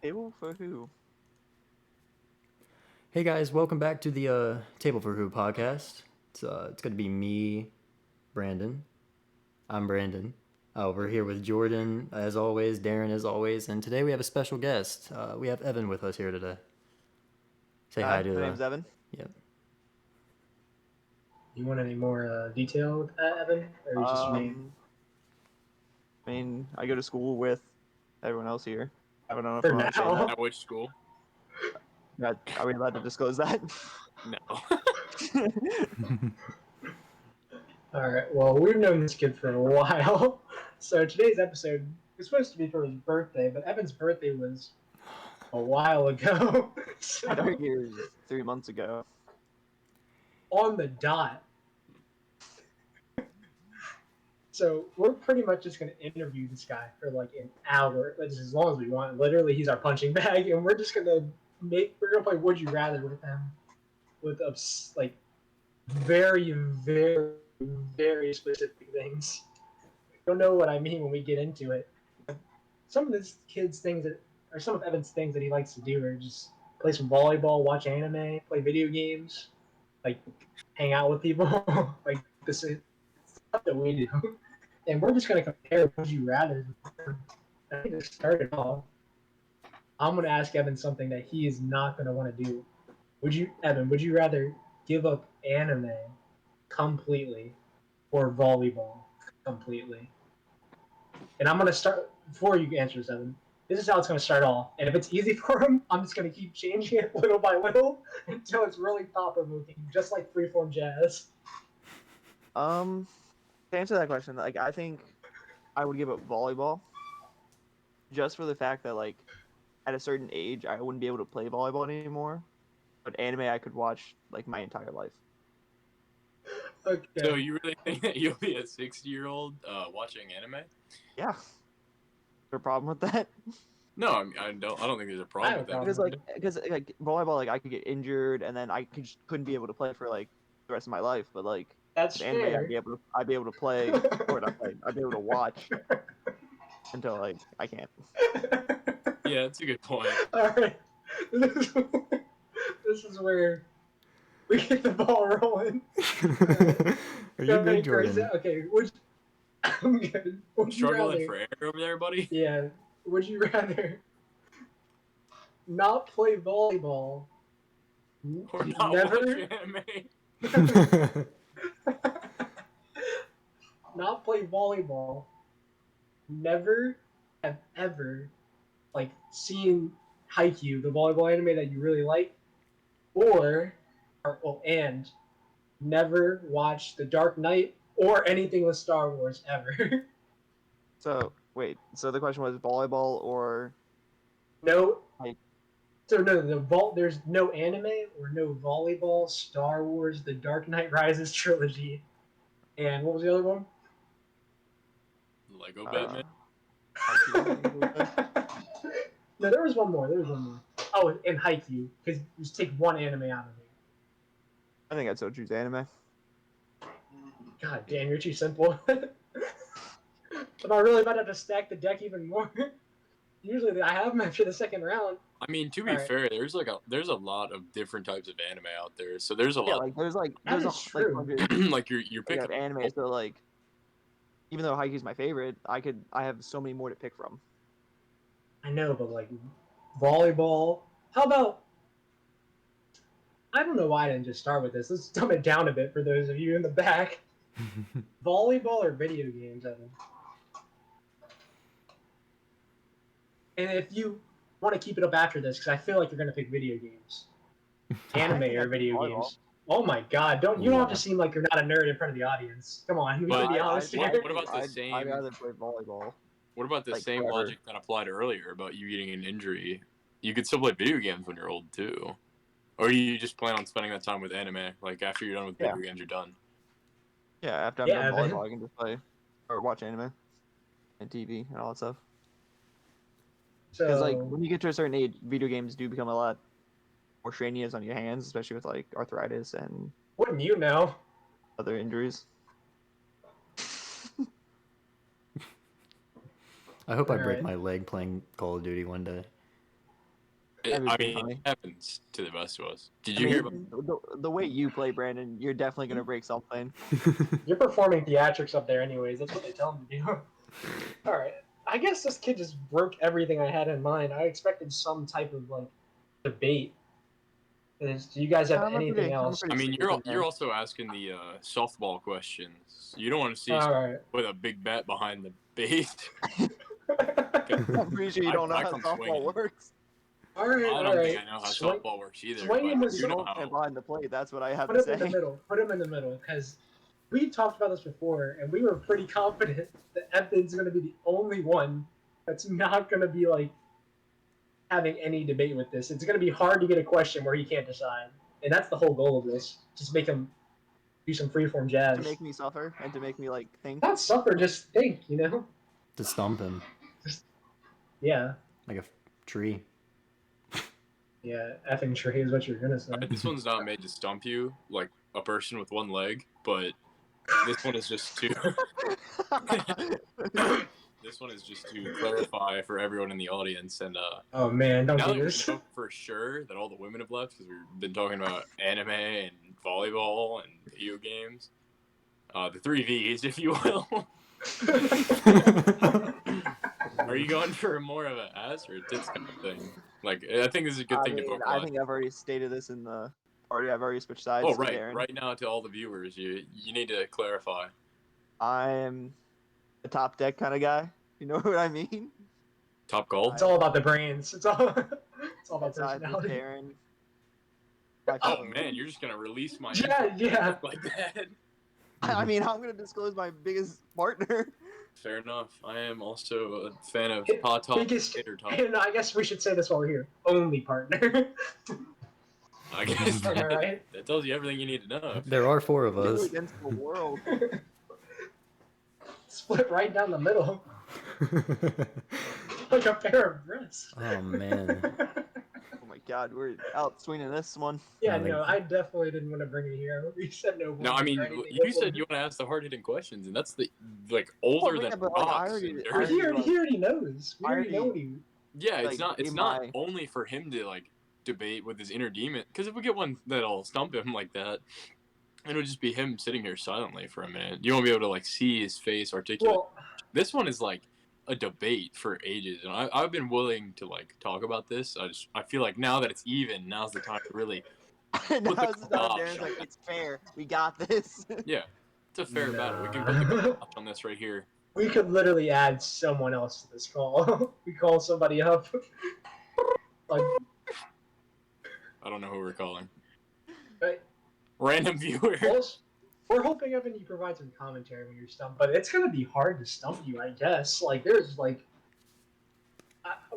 Table for who? Hey guys, welcome back to the Table for Who podcast. It's gonna be me, Brandon. I'm Brandon. We're here with Jordan as always, Darren as always, and today we have a special guest. We have Evan with us here today. Say hi Hi, to my the. name's Evan. Yep. You want any more detail with that, Evan? Or is just your name? I go to school with everyone else here. I don't know if For I want to say now. that. At which school? Are we allowed to disclose that? No. Alright, well, we've known this kid for a while. So today's episode was supposed to be for his birthday, but Evan's birthday was a while ago. So, I got here 3 months ago. on the dot. So we're pretty much just going to interview this guy for like an hour, like, as long as we want. Literally, he's our punching bag, and we're just going to play Would You Rather with him, with like very, very, very specific things. You'll know what I mean when we get into it. Some of this kid's things or some of Evan's things that he likes to do are just play some volleyball, watch anime, play video games, like hang out with people, like this is stuff that we do. And we're just gonna compare Would You Rather. I think to start it off, I'm gonna ask Evan something that he is not gonna want to do. Evan? Would you rather give up anime completely or volleyball completely? And I'm gonna start before you answer this, Evan. This is how it's gonna start off, and if it's easy for him, I'm just gonna keep changing it little by little until it's really thought provoking, just like freeform jazz. To answer that question, like I think I would give up volleyball, just for the fact that like at a certain age I wouldn't be able to play volleyball anymore. But anime I could watch like my entire life. Okay. So you really think that you'll be a 60-year-old watching anime? Yeah. Is there a problem with that? No, I don't think there's a problem with that. Because volleyball, like I could get injured and then couldn't be able to play for like the rest of my life. But like That's with anime, fair. I'd be able to play, or not play. I'd be able to watch until like I can't. Yeah, that's a good point. All right. This is where we get the ball rolling. Are you good, Jordan? Okay, I'm good. Would you Struggling rather, for air over there, buddy? Yeah. Would you rather not play volleyball? Or not Never. watch anime? Not play volleyball. Never have ever like seen Haikyuu, the volleyball anime that you really like, and never watch The Dark Knight or anything with Star Wars ever. So wait. So the question was volleyball or No. Like- So no, there's no anime or no volleyball, Star Wars, The Dark Knight Rises trilogy, and what was the other one? Lego Batman? No, there was one more. Oh, and Haikyuu, because just take one anime out of it. I think I'd still choose anime. God damn, you're too simple. Am I really about to have to stack the deck even more? Usually I have them after the second round. I mean, to be Alright. fair, there's a lot of different types of anime out there. So there's a Yeah, lot. like there's That is true. hundred Like you're of picking anime. So like, even though Haikyuu's my favorite, I have so many more to pick from. I know, but like volleyball. How about? I don't know why I didn't just start with this. Let's dumb it down a bit for those of you in the back. Volleyball or video games, Evan? And if you want to keep it up after this, because I feel like you're going to pick video games, anime or video volleyball. games. Oh my God! You don't have to seem like you're not a nerd in front of the audience. Come on, we But can be honest here. what about the same? I'd rather play volleyball. What about the Like, same forever. logic that applied earlier about you getting an injury? You could still play video games when you're old too, or you just plan on spending that time with anime. Like after you're done with video games, you're done. Yeah, after I'm done volleyball, I can just play or watch anime and TV and all that stuff. Because like when you get to a certain age, video games do become a lot more strenuous on your hands, especially with like arthritis and Wouldn't you know? other injuries. I hope I break Alright. my leg playing Call of Duty one day. That was I pretty mean, funny. it happens to the best of us. Did I you hear mean, about? the way you play, Brandon, you're definitely gonna break something. You're performing theatrics up there, anyways. That's what they tell him to do. All right. I guess this kid just broke everything I had in mind. I expected some type of like debate. Do you guys have anything I'm a else? I pretty mean, serious you're man. also asking the softball questions. You don't want to see All someone right. with a big bat behind the base. I'm pretty sure you don't know I how come softball swinging. works. All right. I All don't think right. I know how Swing, softball works either, swing but in the you You know don't stand how. behind the plate. That's what I have put to him in the say. middle. Put him in the middle because we talked about this before, and we were pretty confident that Evan's going to be the only one that's not going to be like having any debate with this. It's going to be hard to get a question where he can't decide, and that's the whole goal of this. Just make him do some freeform jazz. To make me suffer and to make me like think. Not suffer, just think. You know? To stump him Yeah. like a tree. Yeah. Effing tree is what you're gonna say. This one's not made to stump you like a person with one leg, but this one is just to. This one is just to clarify for everyone in the audience, and Oh man, don't now do that we this. know for sure that all the women have left because we've been talking about anime and volleyball and video games, the three V's, if you will. Are you going for more of an ass or a tits kind of thing? Like, I think this is a good thing to I vocalize. think I've already stated this in the party. I've already switched sides. Oh, to right, Darren. right now to all the viewers, you need to clarify. I'm a top deck kind of guy. You know what I mean? Top goal. It's all about the brains. It's all about That's personality. Darren. By Oh far. man, you're just gonna release my Yeah, info yeah. like that. I mean, I'm gonna disclose my biggest partner. Fair enough. I am also a fan of Hit- pot top, biggest, tater top. and I guess we should say this while we're here. Only partner. I guess Am I right? that tells you everything you need to know. There are 4 of Two us. against the world. Split right down the middle, like a pair of breasts. Oh man. Oh my God, we're out swinging this one. Yeah, No, no, I definitely didn't want to bring it here. We said no. No, I mean, or anything. you said you want to ask the hard hitting questions, and that's the like older yeah, than but, like, I rocks. already- and I dirt. He already- already knows. We I already know already- what he. Yeah, it's like, not. It's in not my- only for him to like debate with his inner demon. Because if we get one that'll stump him like that, it'll just be him sitting here silently for a minute. You won't be able to like see his face articulate. Well, This one is like a debate for ages, and I've been willing to like talk about this. I feel like now that it's even, now's the time to really. Now's the the time kibosh Darren's on like, it. it's fair. We got this. Yeah, it's a fair battle. We can put the kibosh on this right here. we could literally add someone else to this call. We call somebody up. Like, I don't know who we're calling. right? Random viewer. We're hoping, Evan, you provide some commentary when you're stumped, but it's gonna be hard to stump you, I guess. Like, there's like,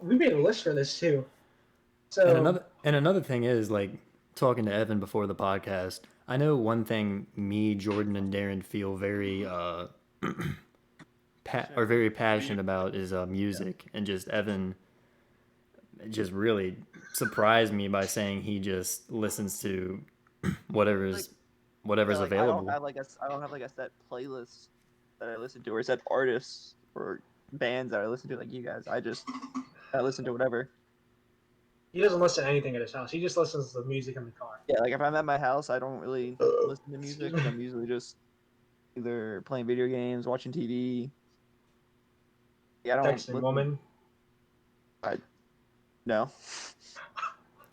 we made a list for this too. So And another thing is, like, talking to Evan before the podcast, I know one thing me, Jordan, and Darren feel very very passionate about is music, and just Evan just really surprised me by saying he just listens to whatever's Yeah, like, available. I don't have like a set playlist that I listen to, or set artists or bands that I listen to like you guys. I listen to whatever. he doesn't listen to anything at his house. He just listens to the music in the car. Yeah, like if I'm at my house, I don't really listen to music. I'm usually just either playing video games, watching TV. Yeah, I don't Texting listen- woman. No.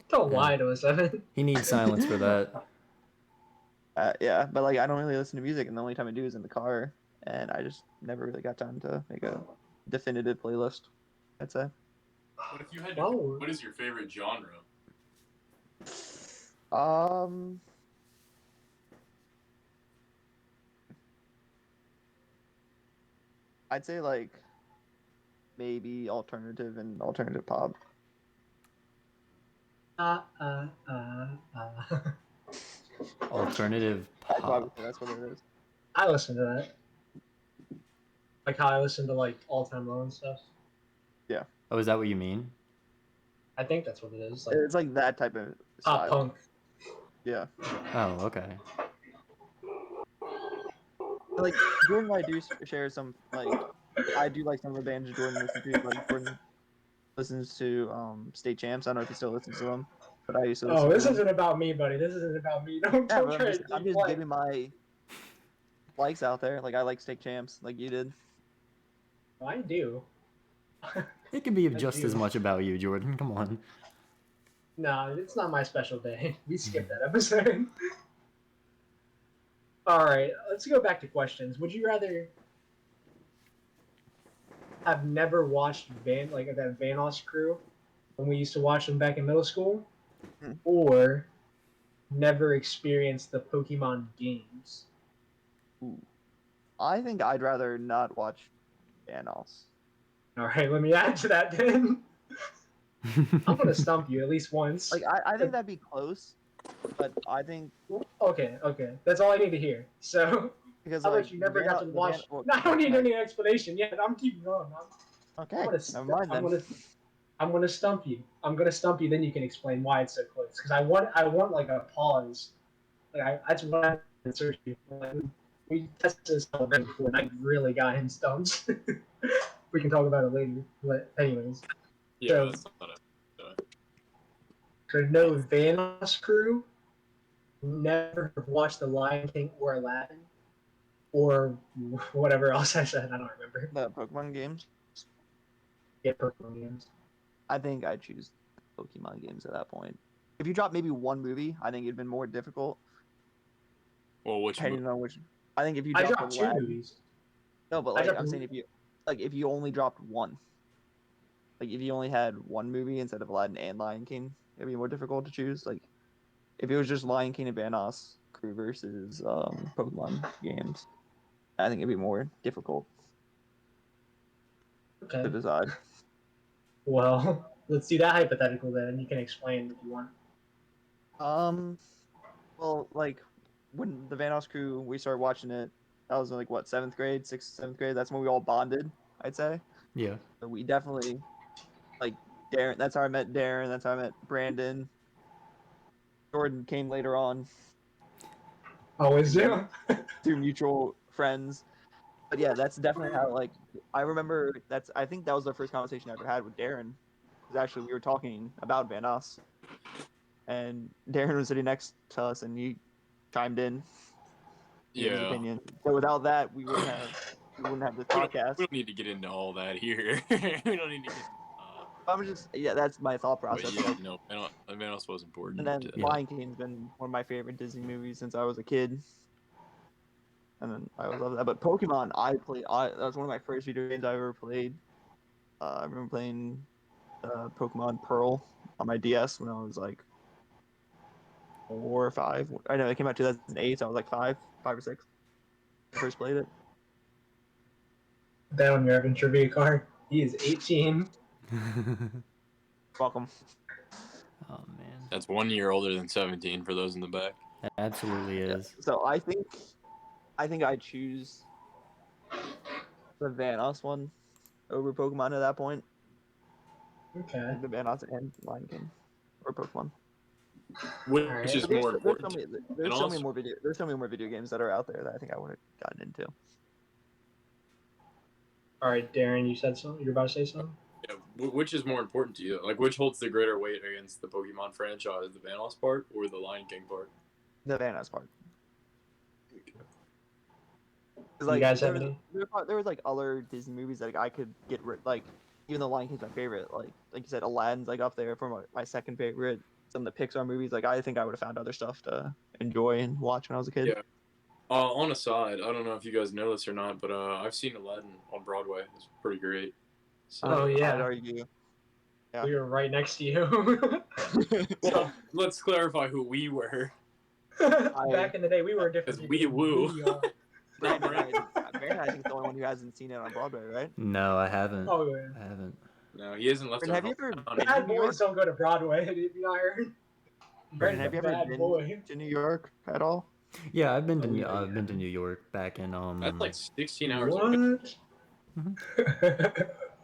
Don't Yeah. lie to us, Evan. He needs silence for that. Yeah, but like I don't really listen to music, and the only time I do is in the car, and I just never really got time to make a definitive playlist. I'd say. What if you had? Oh. What is your favorite genre? I'd say like maybe alternative and alternative pop. Alternative I'd probably pop. say that's what it is. I listen to that. Like how I listen to like All Time Low and stuff. Oh, is that what you mean? I think that's what it is. Like It's like that type of pop style. punk. Yeah. Oh, okay. Like Jordan and I do share some like I do like some of the bands Jordan listens to, like Jordan listens to State Champs. I don't know if he still listens to them, but I used to listen Oh, to this them. isn't about me, buddy. This isn't about me. Don't Yeah, don't but try to I'm just deflect. giving my likes out there. Like I like State Champs, like you did. I do. It can be I just as do. much about you, Jordan. Come on. No, it's not my special day. We skipped that episode. All right, let's go back to questions. Would you rather have never watched that Vanos crew when we used to watch them back in middle school, Hmm. or never experienced the Pokemon games? Ooh. I think I'd rather not watch Thanos. All right, let me add to that then. I'm gonna stump you at least once. Like I think that'd be close, but I think Okay, that's all I need to hear. So, because how like about you never got to watch? well, No, I don't need like, any explanation yet. I'm keeping going. I'm okay, gonna, never mind then. I'm gonna stump you. I'm gonna stump you. Then you can explain why it's so close. Because I want like a pause. That's what I searched you. Like, we tested this out before, and I really got him stumped. We can talk about it later. But anyways, Yeah, So- that's not a. so no Vanos crew, never watched The Lion King or Aladdin, or whatever else I said. I don't remember. The Pokemon games. Yeah, Pokemon games. I think I'd choose Pokemon games at that point. If you drop maybe one movie, I think it'd been more difficult. Well, which I don't movie? know which. I think if you I dropped dropped two Aladdin, movies. no, but I like dropped I'm a- saying, if you only dropped one, like if you only had one movie instead of Aladdin and Lion King, it'd be more difficult to choose. Like if it was just Lion King and Vanoss crew versus Pokemon games, I think it'd be more difficult to Okay. decide. Well, let's do that hypothetical then, and you can explain if you want. Well, like when the Vanoss crew we started watching it, that was like what, seventh grade, sixth, seventh grade. That's when we all bonded, I'd say. Yeah. So we definitely like Darren. That's how I met Darren. That's how I met Brandon. Jordan came later on. Always do. Through mutual friends. But yeah, that's definitely how like I remember. I think that was the first conversation I ever had with Darren. Because actually we were talking about Vanoss, and Darren was sitting next to us, and he chimed in his Yeah. opinion. So without that, we wouldn't have this podcast. We don't need to get into all that here. We don't need to get. I'm just that's my thought But process. yeah, Like, no, Thanos was important. and then Yeah. Lion King's been one of my favorite Disney movies since I was a kid. And then I always love that. But Pokemon, that was one of my first video games I ever played. I remember playing Pokemon Pearl on my DS when I was like 4 or 5. I know it came out 2008, so I was like 5 or 6. I first played it. That on your Evan trivia card. He is 18. Welcome. Oh man, That's 1 year older than 17 for those in the back. that absolutely is. So I think I choose the Vanoss one over Pokemon at that point. Okay. The Vanoss and Lion King or Pokemon. Which Alright. is more important? There's so many more video games that are out there that I think I would have gotten into. All right, Darren, you said something. You're about to say something. Yeah, which is more important to you? Like, which holds the greater weight against the Pokemon franchise, the Vanoss part or the Lion King part? The Vanoss part. You guys have any? There was like other Disney movies that I could get like, even though Lion King's my favorite, like you said, Aladdin's like up there for my second favorite. Some of the Pixar movies, like I think I would have found other stuff to enjoy and watch when I was a kid. Yeah. On a side, I don't know if you guys know this or not, but I've seen Aladdin on Broadway. It's pretty great. So, Oh, yeah. I'd argue. Yeah. We were right next to you. well, let's clarify who we were. Back in the day, we were different. Because we woo. Brandon, I think, is the only one who hasn't seen it on Broadway, right? No, I haven't. Oh, yeah. I haven't. No, he hasn't left. Brandon, have you ever been Bad to New York? boys don't go to Broadway. Have you not heard? Brandon, have you ever Bad been boy. to New York at all? Yeah, I've been to Oh, yeah, I've been to New York back in That's like 16 hours. What?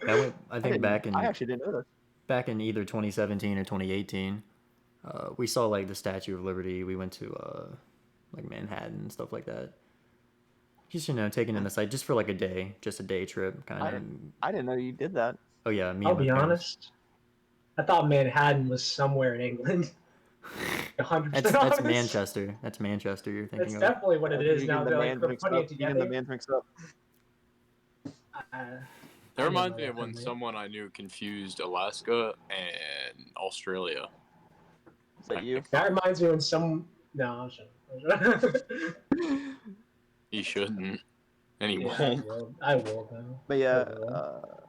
I went, I think I actually didn't know that. back in either 2017 or 2018. We saw like the Statue of Liberty. We went to like Manhattan and stuff like that. Just taking in the sight just for like a day, just a day trip kind of. I didn't know you did that. Oh yeah, me I'll and my be parents. honest. I thought Manhattan was somewhere in England. 100% That's honest. Manchester. That's Manchester you're thinking That's of. definitely what it is You now. getting the They're like man's we're mixed putting up. it You getting the together. man's mixed up. I That didn't reminds know me of that when from you. someone I knew confused Alaska and Australia. Is that you? That reminds me when some. No, I'm sure. He shouldn't. And he Yeah, won't. I will though. But yeah, I will.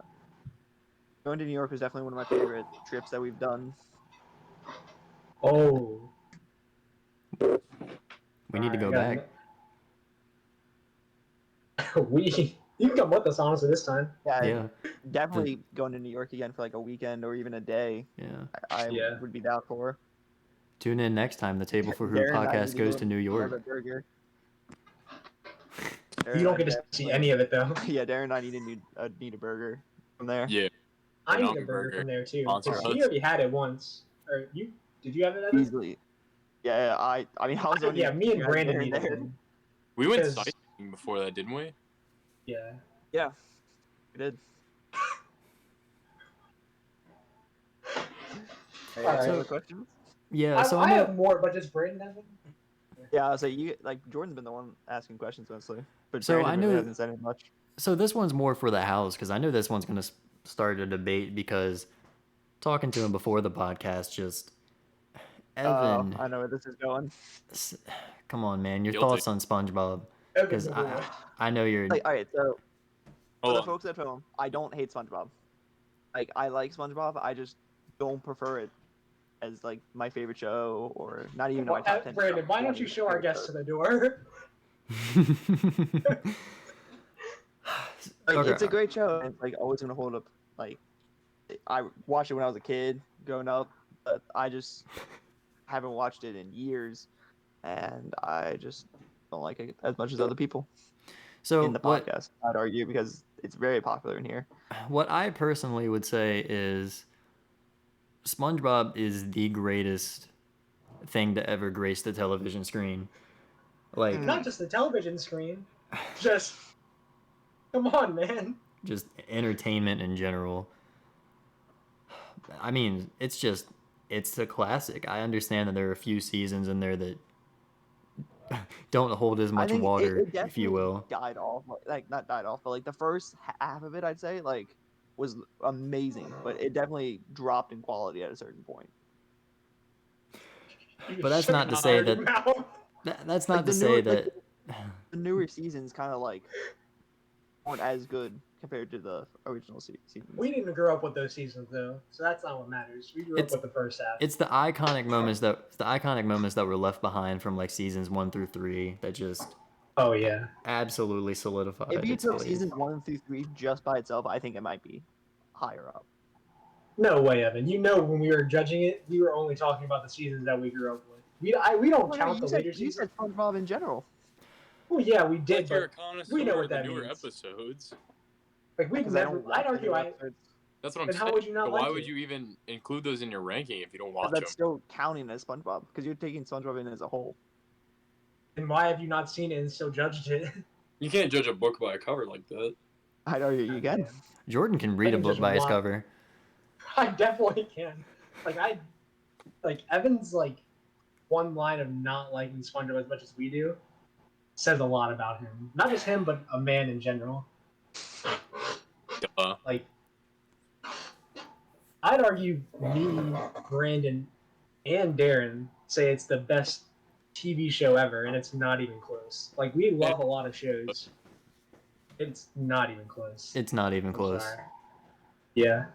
going to New York was definitely one of my favorite trips that we've done. Oh. We need to go back. You can come with us honestly this time. Yeah. Definitely going to New York again for like a weekend or even a day. Yeah. I Yeah. would be down for. Tune in next time the Table for Who Darren and I podcast need goes go to New York. have a burger. You don't get to see any of it though. Yeah, Darren and I need a burger from there. Yeah. I need a Mountain burger burger. from there too. Sponsor Because us. he already had it once. Or you? Did you have it? Evan? Easily. Yeah, I mean, I was only Yeah, me and you guys Brandon there need and it. there. Then. We went 'Cause- sightseeing before that, didn't we? Yeah. Yeah, we did. Hey, Alright. so other questions? Yeah, so I I'm gonna, have more, but just Brandon has them. Yeah, I was like Jordan's been the one asking questions mostly, but So Brandon I really knew- hasn't said it much. so this one's more for the house because I know this one's gonna start a debate because talking to him before the podcast, just Evan, I know where this is going. come on, man, your Guilty. thoughts on SpongeBob? Evan, Because boy. I know you're. Like, all right, so for Hold the on. folks at home, I don't hate SpongeBob. Like, I like SpongeBob. I just don't prefer it as like my favorite show, or not even in my top 10. Brandon, why don't you show our guests to the door? Like, Okay. it's a great show, and it's like always gonna hold up. Like, I watched it when I was a kid, growing up, but I just haven't watched it in years, and I just don't like it as much as other people So in the podcast. I'd argue because it's very popular in here. what I personally would say is SpongeBob is the greatest thing to ever grace the television screen. Like, Not just the television screen. Just come on, man. just entertainment in general. I mean, it's a classic. I understand that there are a few seasons in there that don't hold as I much think water, it if definitely you will. died off. Like, not died off, but like the first half of it, I'd say, like, was amazing, but it definitely dropped in quality at a certain point. But that's Shut not to your say dirty that- mouth. That's Like, not to the say newer- that. The newer seasons kind of like weren't as good compared to the original seasons. We didn't grow up with those seasons though, so that's not what matters. We grew It's- up with the first half. It's the iconic moments that were left behind from like seasons 1 through 3 that just Oh yeah. absolutely solidified If you its took place. seasons 1 through 3 just by itself, I think it might be higher up. No way, Evan. You know when we were judging it, we were only talking about the seasons that we grew up with. We don't count the later You seasons. said SpongeBob in general. Well, yeah, we did, Like you're a but connoisseur we know what of the that newer means. episodes. like we've Because I never. don't watch I'd the argue new I. episodes. That's what I'm Then how saying. would you not But why like would it? you even include those in your ranking if you don't watch But them? that's still counting as SpongeBob because you're taking SpongeBob in as a whole. And why have you not seen it and still judged it? You can't judge a book by a cover like that. I'd argue you can. Jordan can read a can book just by his watch- cover. I definitely can. Like Evan's like one line of not liking SpongeBob as much as we do says a lot about him. Not just him, but a man in general. Duh. Like, I'd argue me, Brandon, and Darren say it's the best TV show ever, and it's not even close. Like, we love a lot of shows. It's not even close. It's not even I'm close. sorry. Yeah.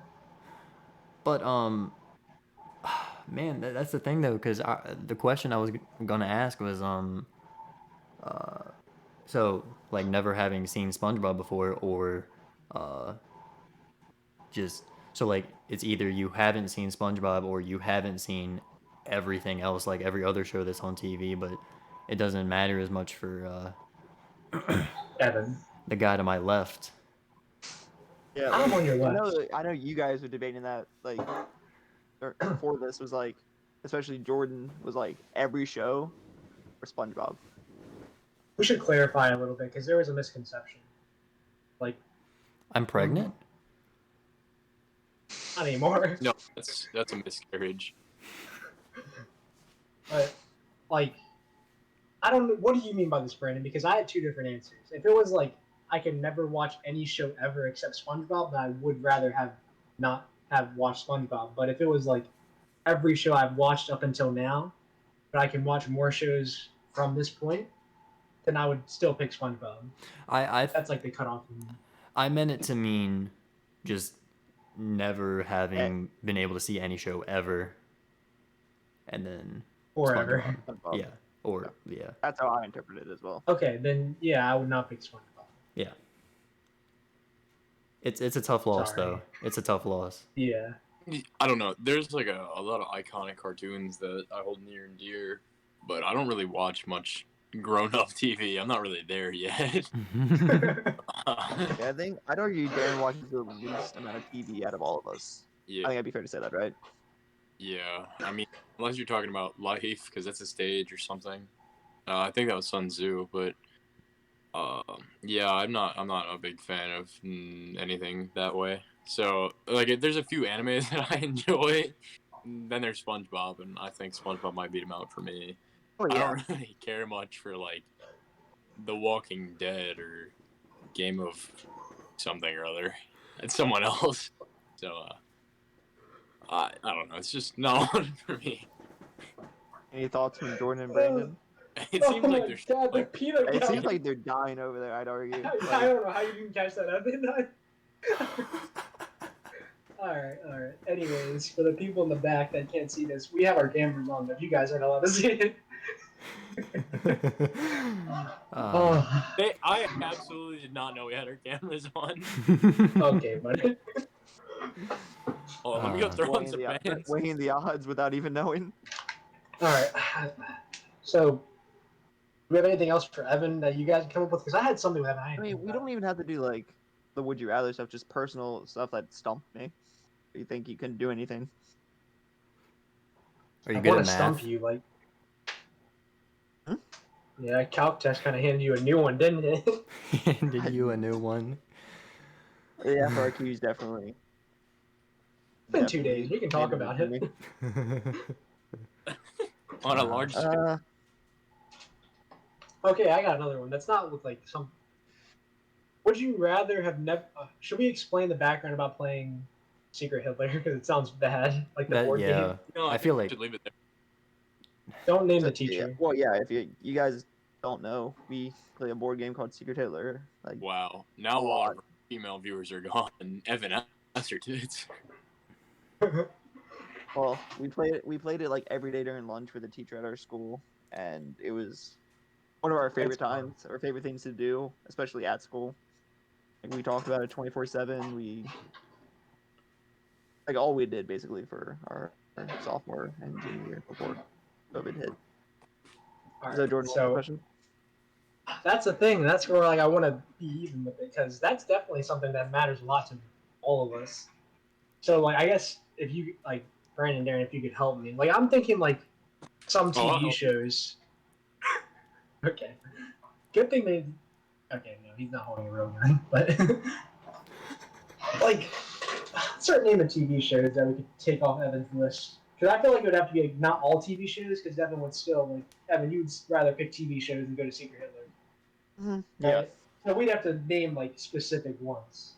But man, that's the thing though, because the question I was gonna ask was so like never having seen SpongeBob before, or just so like it's either you haven't seen SpongeBob or you haven't seen everything else, like every other show that's on TV, but it doesn't matter as much for Evan. the guy to my left. Yeah, I'm on your left. I know you guys were debating that like before this was like, especially Jordan was like every show or SpongeBob. We should clarify a little bit, because there was a misconception. Like, I'm pregnant. Not anymore. No, that's a miscarriage. But like, I don't know. What do you mean by this, Brandon? Because I had two different answers. If it was like I could never watch any show ever except SpongeBob, then I would rather have not have watched SpongeBob. But if it was like every show I've watched up until now, but I can watch more shows from this point, then I would still pick SpongeBob. I That's like the cutoff. I meant it to mean just never Eh, having been able to see any show ever, and then Forever. SpongeBob. SpongeBob. Yeah, or yeah, That's how I interpret it as well. Okay, then yeah, I would not pick SpongeBob. yeah. It's a tough loss Sorry. though. It's a tough loss. Yeah. I don't know. There's like a lot of iconic cartoons that I hold near and dear, but I don't really watch much grown-up TV. I'm not really there yet. Yeah, I'd argue Darren watches the least amount of TV out of all of us. I Yeah, think that'd be fair to say that, right? yeah. I mean, unless you're talking about life, because that's a stage or something. I think that was Sun Tzu, but yeah, I'm not a big fan of anything that way. So like, there's a few animes that I enjoy. Then there's SpongeBob, and I think SpongeBob might beat him out for me. Oh I yeah. don't really care much for like The Walking Dead or Game of something or other. It's someone else. So I don't know. It's just not one for me. Any thoughts from Jordan and Brandon? It seems oh like my there's god, the like peanut It gallery. seems like they're dying over there. I'd argue. I Like, don't know how you didn't catch that. Alright. Anyways, for the people in the back that can't see this, we have our cameras on, but you guys aren't allowed to see it. I absolutely did not know we had our cameras on. Okay, buddy. Oh, let me go throw on some bands. weighing the odds without even knowing. Alright. So, do we have anything else for Evan that you guys can come up with? Because I had something with Evan. I mean, we don't even have to do like the would you rather stuff, just personal stuff that stumped me. You think you couldn't do anything? Are you I good want at to math? stump you, like. Hmm? Yeah, calc test kind of handed you a new one, didn't it? Did you a new one? Yeah, for our Q's, definitely. It's been 2 days. We can talk about it. On a large scale. Okay, I got another one. That's not with like some. Would you rather have never? Should we explain the background about playing Secret Hitler? Because it sounds bad, like the board yeah. game. No, I feel think we like should leave it there. Don't name the Yeah, teacher. well, yeah. If you guys don't know, we play a board game called Secret Hitler. Like, Wow. Now all our female viewers are gone, and Evan answered it. well, we played it like every day during lunch with a teacher at our school, and it was one of our favorite times, our favorite things to do, especially at school. Like, we talked about it 24/7. We like all we did basically for our sophomore and junior year before COVID hit. All Is that right, Jordan? so Question? that's the thing. That's where like I want to be even with it because that's definitely something that matters a lot to all of us. So like I guess if you like Brandon, Darren, if you could help me, like I'm thinking like some TV shows. Okay, good thing they. Okay, no, he's not holding a real gun, but like certain name of TV shows that we could take off Evan's list. Because I feel like it would have to be like, not all TV shows, because Evan would still like Evan. You'd rather pick TV shows than go to Secret Hitler. Mm-hmm. Right? Yeah. So we'd have to name like specific ones.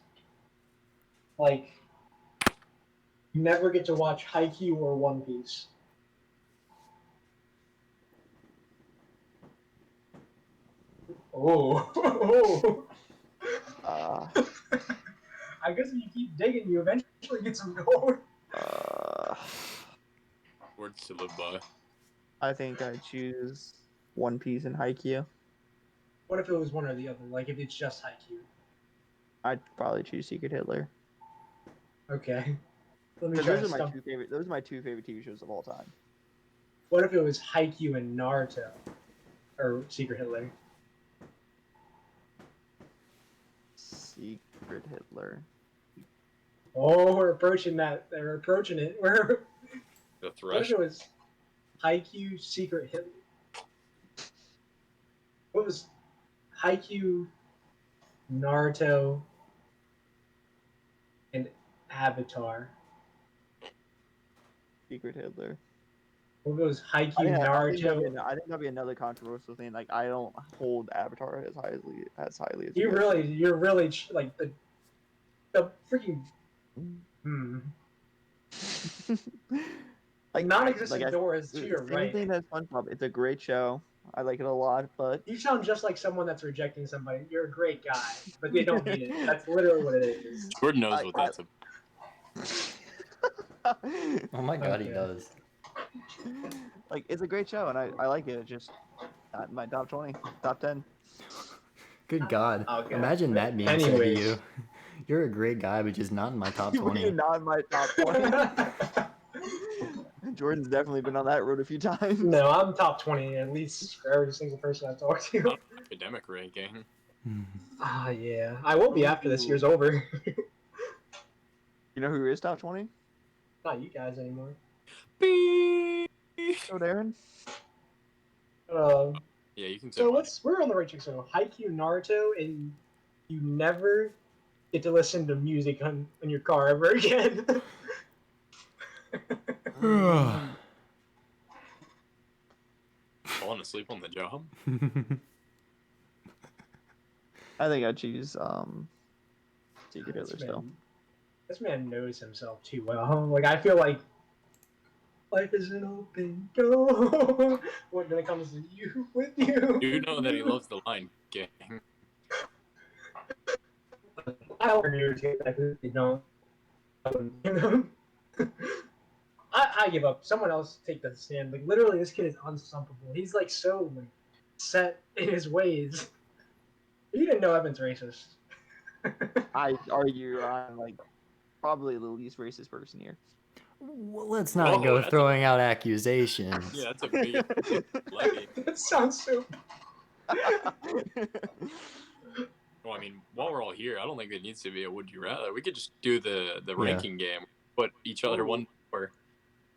Like you never get to watch Haikyuu or One Piece. Oh. I guess if you keep digging, you eventually get some gold. Words to live by. I think I choose One Piece and Haikyuu. What if it was one or the other? Like if it's just Haikyuu? I'd probably choose Secret Hitler. Okay. Let me Because try those to are my stump. two favorite. Those are my two favorite TV shows of all time. What if it was Haikyuu and Naruto? Or Secret Hitler? Secret Hitler. Oh, we're approaching that. They're approaching it. We're. The What if Thresh. it was Haikyuu, Secret Hitler? What was Haikyuu, Naruto, and Avatar? Secret Hitler. What goes Haikyuu, I think Naruto? I think that'd be another controversial thing. Like I don't hold Avatar as highly as You're really like the freaking like non-existent door is to your same right. thing as SpongeBob. It's a great show. I like it a lot, but You sound just like someone that's rejecting somebody. You're a great guy, but they don't mean it. That's literally what it is. Jordan knows what that's about. Oh my god, he Okay. does. Like it's a great show, and I like it. It's just not in my top 20, top 10. Good god. Okay. Imagine that being said to Anyways. you. You're a great guy, but just not in my top You're 20. not in my top 20. Jordan's definitely been on that road a few times. No, I'm top 20 at least for every single person I've talked to. Academic ranking. Ah, yeah. I will be after this year's over. You know who is top 20? Not you guys anymore. Beep. Oh, Darren. Yeah, you can say So mine. we're on the right track. So Haikyuu, Naruto, and you never get to listen to music in your car ever again. Falling asleep on the job. I think I'd choose Secret Hitler This still. man, this man knows himself too well. Like I feel like life is an open door when it comes to you with you. You know that he loves the line gang. I don't agree with you. I really don't. I give up. Someone else take the stand. Like literally, this kid is unstoppable. He's like so like set in his ways. You didn't know Evan's racist. I argue I'm like probably the least racist person here. Well, let's not Whoa, go that's throwing out accusations. Yeah, that's a big levy. That sounds so. Well, I mean, while we're all here, I don't think it needs to be a would you rather. We could just do the ranking game, put each other 1 4.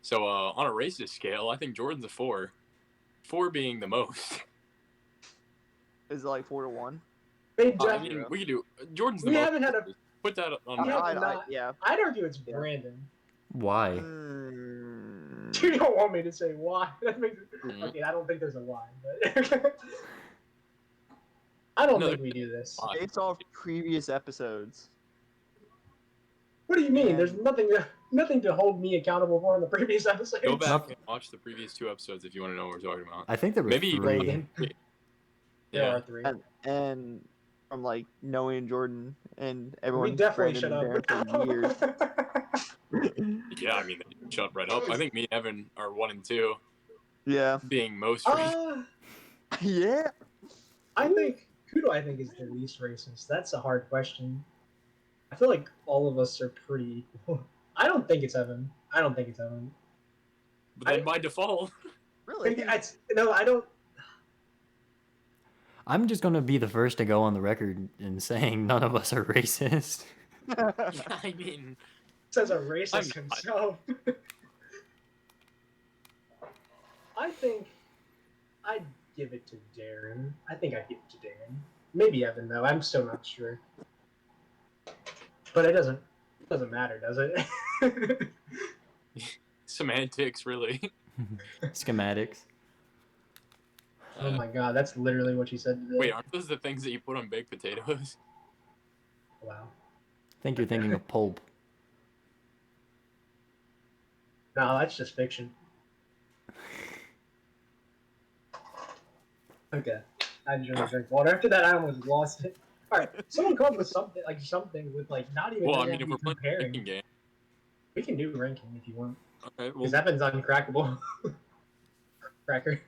So on a racist scale, I think Jordan's a 4. 4 being the most. Is it like 4-1? I mean, we could do Jordan's the We most. haven't had a. Put that on. Yeah. I'd argue it's Brandon. Why? You don't want me to say why. That makes it... Mhm. Okay, I don't think there's a why, but I don't think we do this. Based off previous episodes. What do you mean? Yeah. There's nothing to hold me accountable for in the previous episode. Go back and watch the previous 2 episodes if you want to know what we're talking about. I think there were Maybe 3. There Yeah. are 3. And from like knowing Jordan and everyone, We definitely Brandon shut and Darren for years. Yeah, I mean, shut right up. I think me and Evan are 1 and 2, Yeah. being most racist. Yeah. I think who do I think is the least racist? That's a hard question. I feel like all of us are pretty equal. I don't think it's Evan. But then by default, Really? No, I don't. I'm just going to be the first to go on the record in saying none of us are racist. I mean, Says a racist himself. I think I'd give it to Darren. I think I'd give it to Darren. Maybe Evan though. I'm still not sure. But it doesn't matter, does it? semantics, really. Schematics. Oh my god, that's literally what you said today. Wait, aren't those the things that you put on baked potatoes? Wow. I think you're thinking of pulp. No, that's just fiction. Okay. I just want to drink water. After that, I almost lost it. Alright, someone come up with something with like not even Well, I really mean, if we're playing a comparing. ranking game. We can do ranking if you want. Okay, well, Because Evan's uncrackable. Cracker.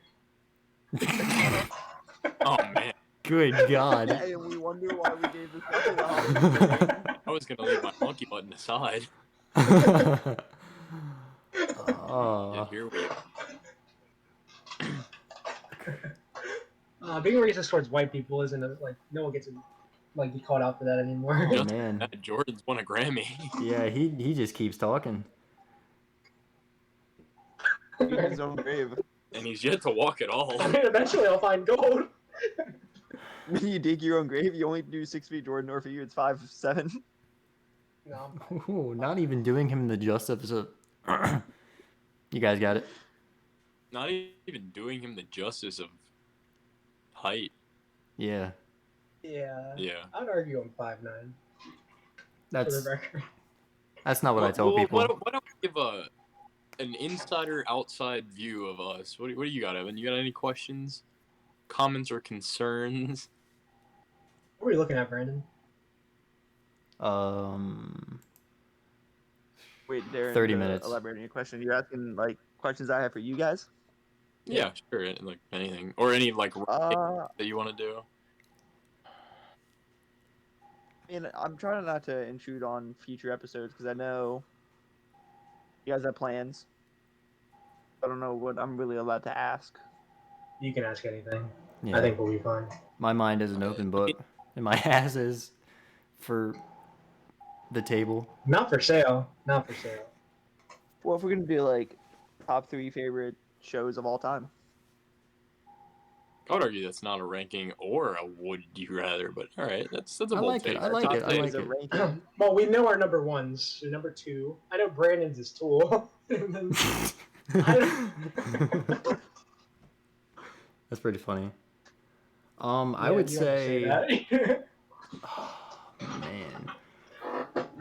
oh man, Good God. And we wonder why we gave this one the I was gonna leave my monkey button aside. Oh. And here we are. Being racist towards white people isn't like no one gets to like get called out for that anymore. Oh, Just man. that Jordan's won a Grammy. Yeah, he just keeps talking. his own grave. And he's yet to walk at all. I mean, eventually I'll find gold. When you dig your own grave, you only do 6 feet, Jordan, or for you it's 5'7". No. Ooh, not even doing him the justice of You guys got it? Not even doing him the justice of height. Yeah. Yeah. Yeah. I'd argue I'm 5'9", for the That's record. not what I tell people. Why don't we give an insider outside view of us? What do you got, Evan? You got any questions, comments, or concerns? What are you looking at, Brandon? Wait, Darren, 30 to minutes. elaborate on your question. You're asking like questions I have for you guys? Yeah, sure. Like anything or any like Uh, that you want to do. and I'm trying not to intrude on future episodes because I know you guys have plans. I don't know what I'm really allowed to ask. You can ask anything. Yeah. I think we'll be fine. My mind is an open book, and my ass is for the table. Not for sale. Not for sale. Well, if we're gonna do like top 3 favorite shows of all time, I would argue that's not a ranking or a would you rather, but all right, that's a I bold like it. take. I like top it. I 3 like is a it. ranking. Well, we know our number ones. So number 2. I know Brandon's is Tool. And then I don't... That's pretty funny. I Yeah, would you don't have to say, that. man.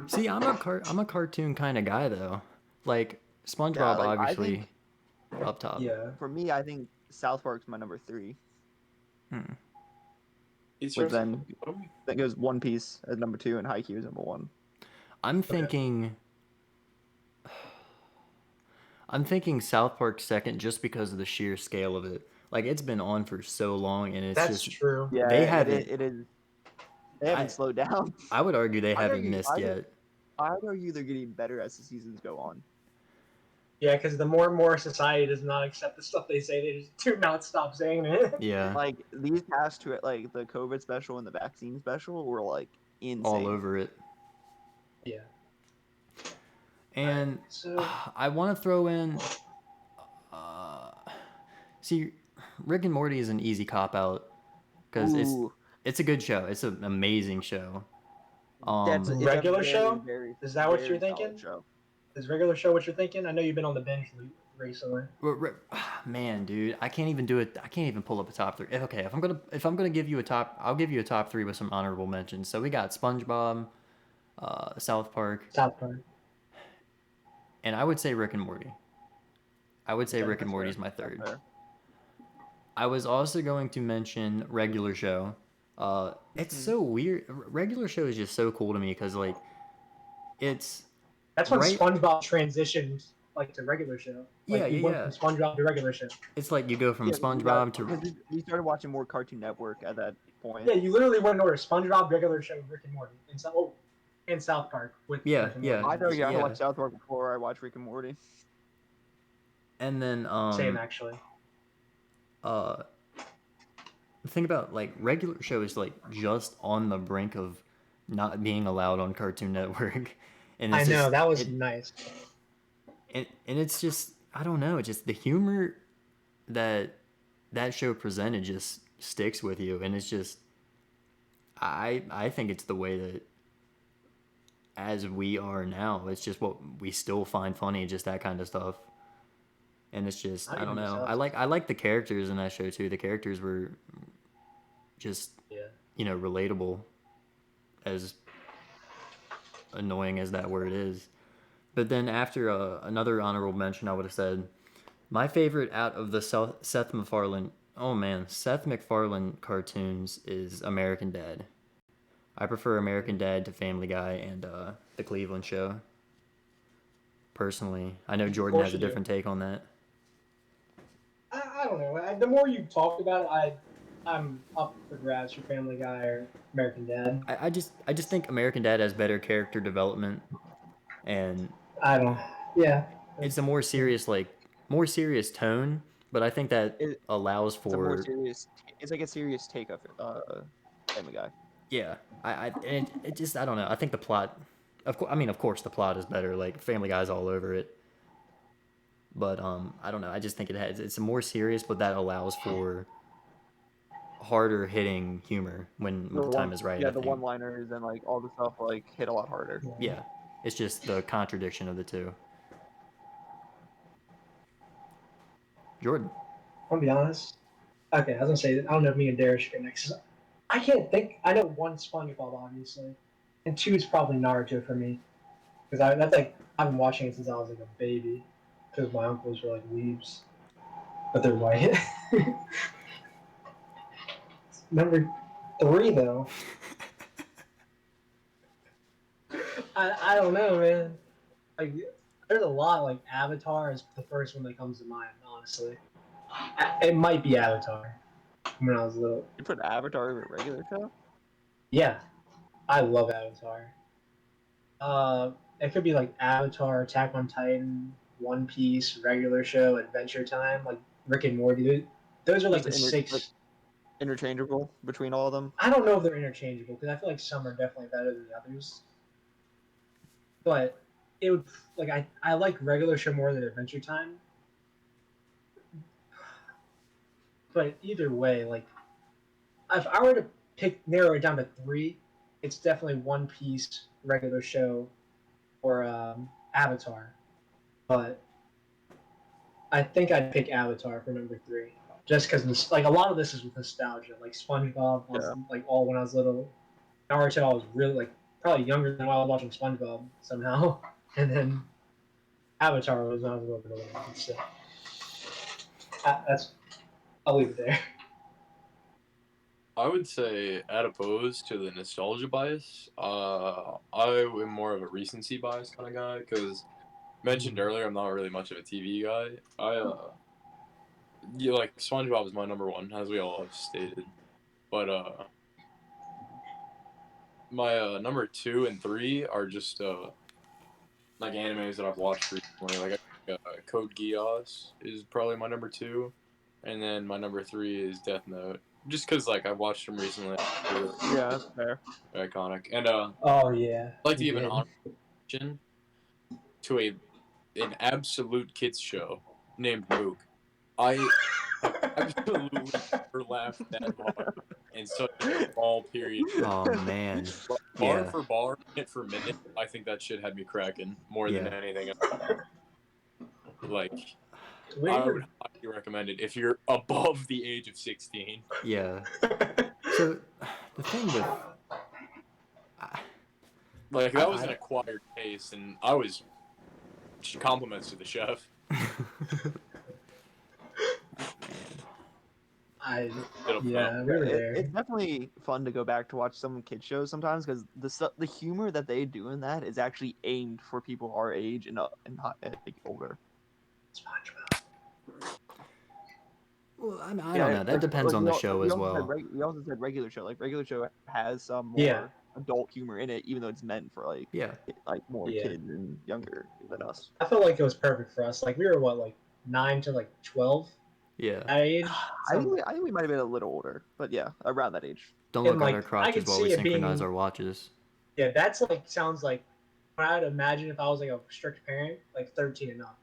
See, I'm a cartoon kind of guy though. Like SpongeBob, Yeah, like, I obviously, think- up top. Yeah. For me, I think South Park's my number 3. Easter But then eggs? that goes One Piece as number 2 and Haikyuu is number 1. I'm thinking South Park second just because of the sheer scale of it. Like it's been on for so long, and it's That's just true. Yeah, They it haven't- is. They haven't slowed down. I would argue they I'd haven't argue- missed yet. I'd argue they're getting better as the seasons go on. Yeah, because the more and more society does not accept the stuff they say, they just do not stop saying it. Yeah, Like these past two, like the COVID special and the vaccine special, were like insane. all over it. Yeah. And So I want to throw in. See, Rick and Morty is an easy cop out because Ooh, it's a good show. It's an amazing show. that's a it's regular very, show? very, Is that what very you're solid thinking? Show. is regular show what you're thinking? I know you've been on the binge recently. Man, dude, I can't even do it. I can't even pull up a top 3. Okay, if I'm gonna give you a top, I'll give you a top 3 with some honorable mentions. So we got SpongeBob, South Park, South Park. and I would say Rick and Morty. I would say Okay, Rick and that's Morty fair. is my third. Fair. I was also going to mention regular show. It's so weird. Regular show is just so cool to me because like, it's That's when right- SpongeBob transitioned like to regular show. Like, he went from SpongeBob to regular show. It's like you go from Yeah, SpongeBob because to we started watching more Cartoon Network at that point. Yeah, you literally went in order: SpongeBob, regular show, Rick and Morty, and South Park with Yeah, Rick and yeah. Morty. I know you gotta Yeah. watch South Park before I watch Rick and Morty. and then Same actually. the thing about like regular show is like just on the brink of not being allowed on Cartoon Network, and I it's know just- that was it- nice. and it's just I don't know, it's just the humor that show presented just sticks with you, and it's just I think it's the way that as we are now, it's just what we still find funny, just that kind of stuff. And it's just Not I don't even know. myself. I like the characters in that show too. The characters were just Yeah. Relatable, as annoying as that word is. But then after another honorable mention, I would have said my favorite out of the Seth MacFarlane. Oh man, Seth MacFarlane cartoons is American Dad. I prefer American Dad to Family Guy and the Cleveland Show. Personally, I know Jordan course has a you do. different take on that. I don't know. The more you talked about it, I'm up for grabs for Family Guy or American Dad. I just think American Dad has better character development, and I don't. Yeah. it's a more serious tone. But I think that It- allows It's a more for serious. It's like a serious take of Family Guy. yeah. And it just I don't know. I think the plot, of course the plot is better. Like Family Guy's all over it. But I don't know. I just think it's more serious, but that allows for harder hitting humor when the time is right. Yeah, I the think. one-liners and like all the stuff like hit a lot harder. Yeah, it's just the contradiction of the two. Jordan. I'm gonna be honest. Okay, I was gonna say I don't know if me and Darren should get next. I can't think. I know one SpongeBob obviously, and two is probably Naruto for me because that's like I've been watching it since I was like a baby because my uncles were like weebs, but they're white. Number three though, I don't know, man. Like there's a lot. Like Avatar is the first one that comes to mind. Honestly, it might be Avatar when I was little. You put Avatar over regular show? Yeah, I love Avatar. It could be like Avatar, Attack on Titan, One Piece, regular show, Adventure Time, like Rick and Morty. Those are like Just the like six. interchangeable between all of them. I don't know if they're interchangeable because I feel like some are definitely better than others. But it would like I like regular show more than Adventure Time. But either way, like if I were to narrow it down to three, it's definitely One Piece, regular show, or Avatar. But I think I'd pick Avatar for number three, just because like a lot of this is with nostalgia. Like SpongeBob, Yeah. like all when I was little. Naruto, I was really like probably younger than while I was watching SpongeBob somehow, and then Avatar was when I was a little bit older. So that's I'll leave it there. I would say, as opposed to the nostalgia bias, I am more of a recency bias kind of guy because mentioned earlier, I'm not really much of a TV guy. Yeah, like SpongeBob is my number one, as we all have stated. But my number two and three are just like animes that I've watched recently. Like Code Geass is probably my number two, and then my number three is Death Note. Just because like I've watched them recently, they're really Yeah, that's fair. iconic. And Oh yeah, I'd like to you give an did. honorable mention to an absolute kids show named Mook. I have absolutely never laughed that hard in such a small period. Oh man. Bar Yeah. for bar, minute for minute, I think that shit had me cracking more than Yeah. anything else. Like, We I would were- highly recommend it if you're above the age of 16. Yeah. So the thing with Like, that was I- an acquired taste, and I was compliments to the chef. yeah, we were there. It's definitely fun to go back to watch some kid shows sometimes because the humor that they do in that is actually aimed for people our age and like older. well, I don't know. That depends on the show as well. We also said regular show. Like regular show has some more Yeah. adult humor in it, even though it's meant for Yeah. like more Yeah. kids and younger than us. I felt like it was perfect for us. Like we were what, like 9 to like 12 Yeah. at age. I think we might have been a little older, but yeah, around that age. Don't And, look at like, our I crotches could while see we it synchronize being- our watches. Yeah, that's like sounds like what I'd imagine if I was like a strict parent, like 13 and up,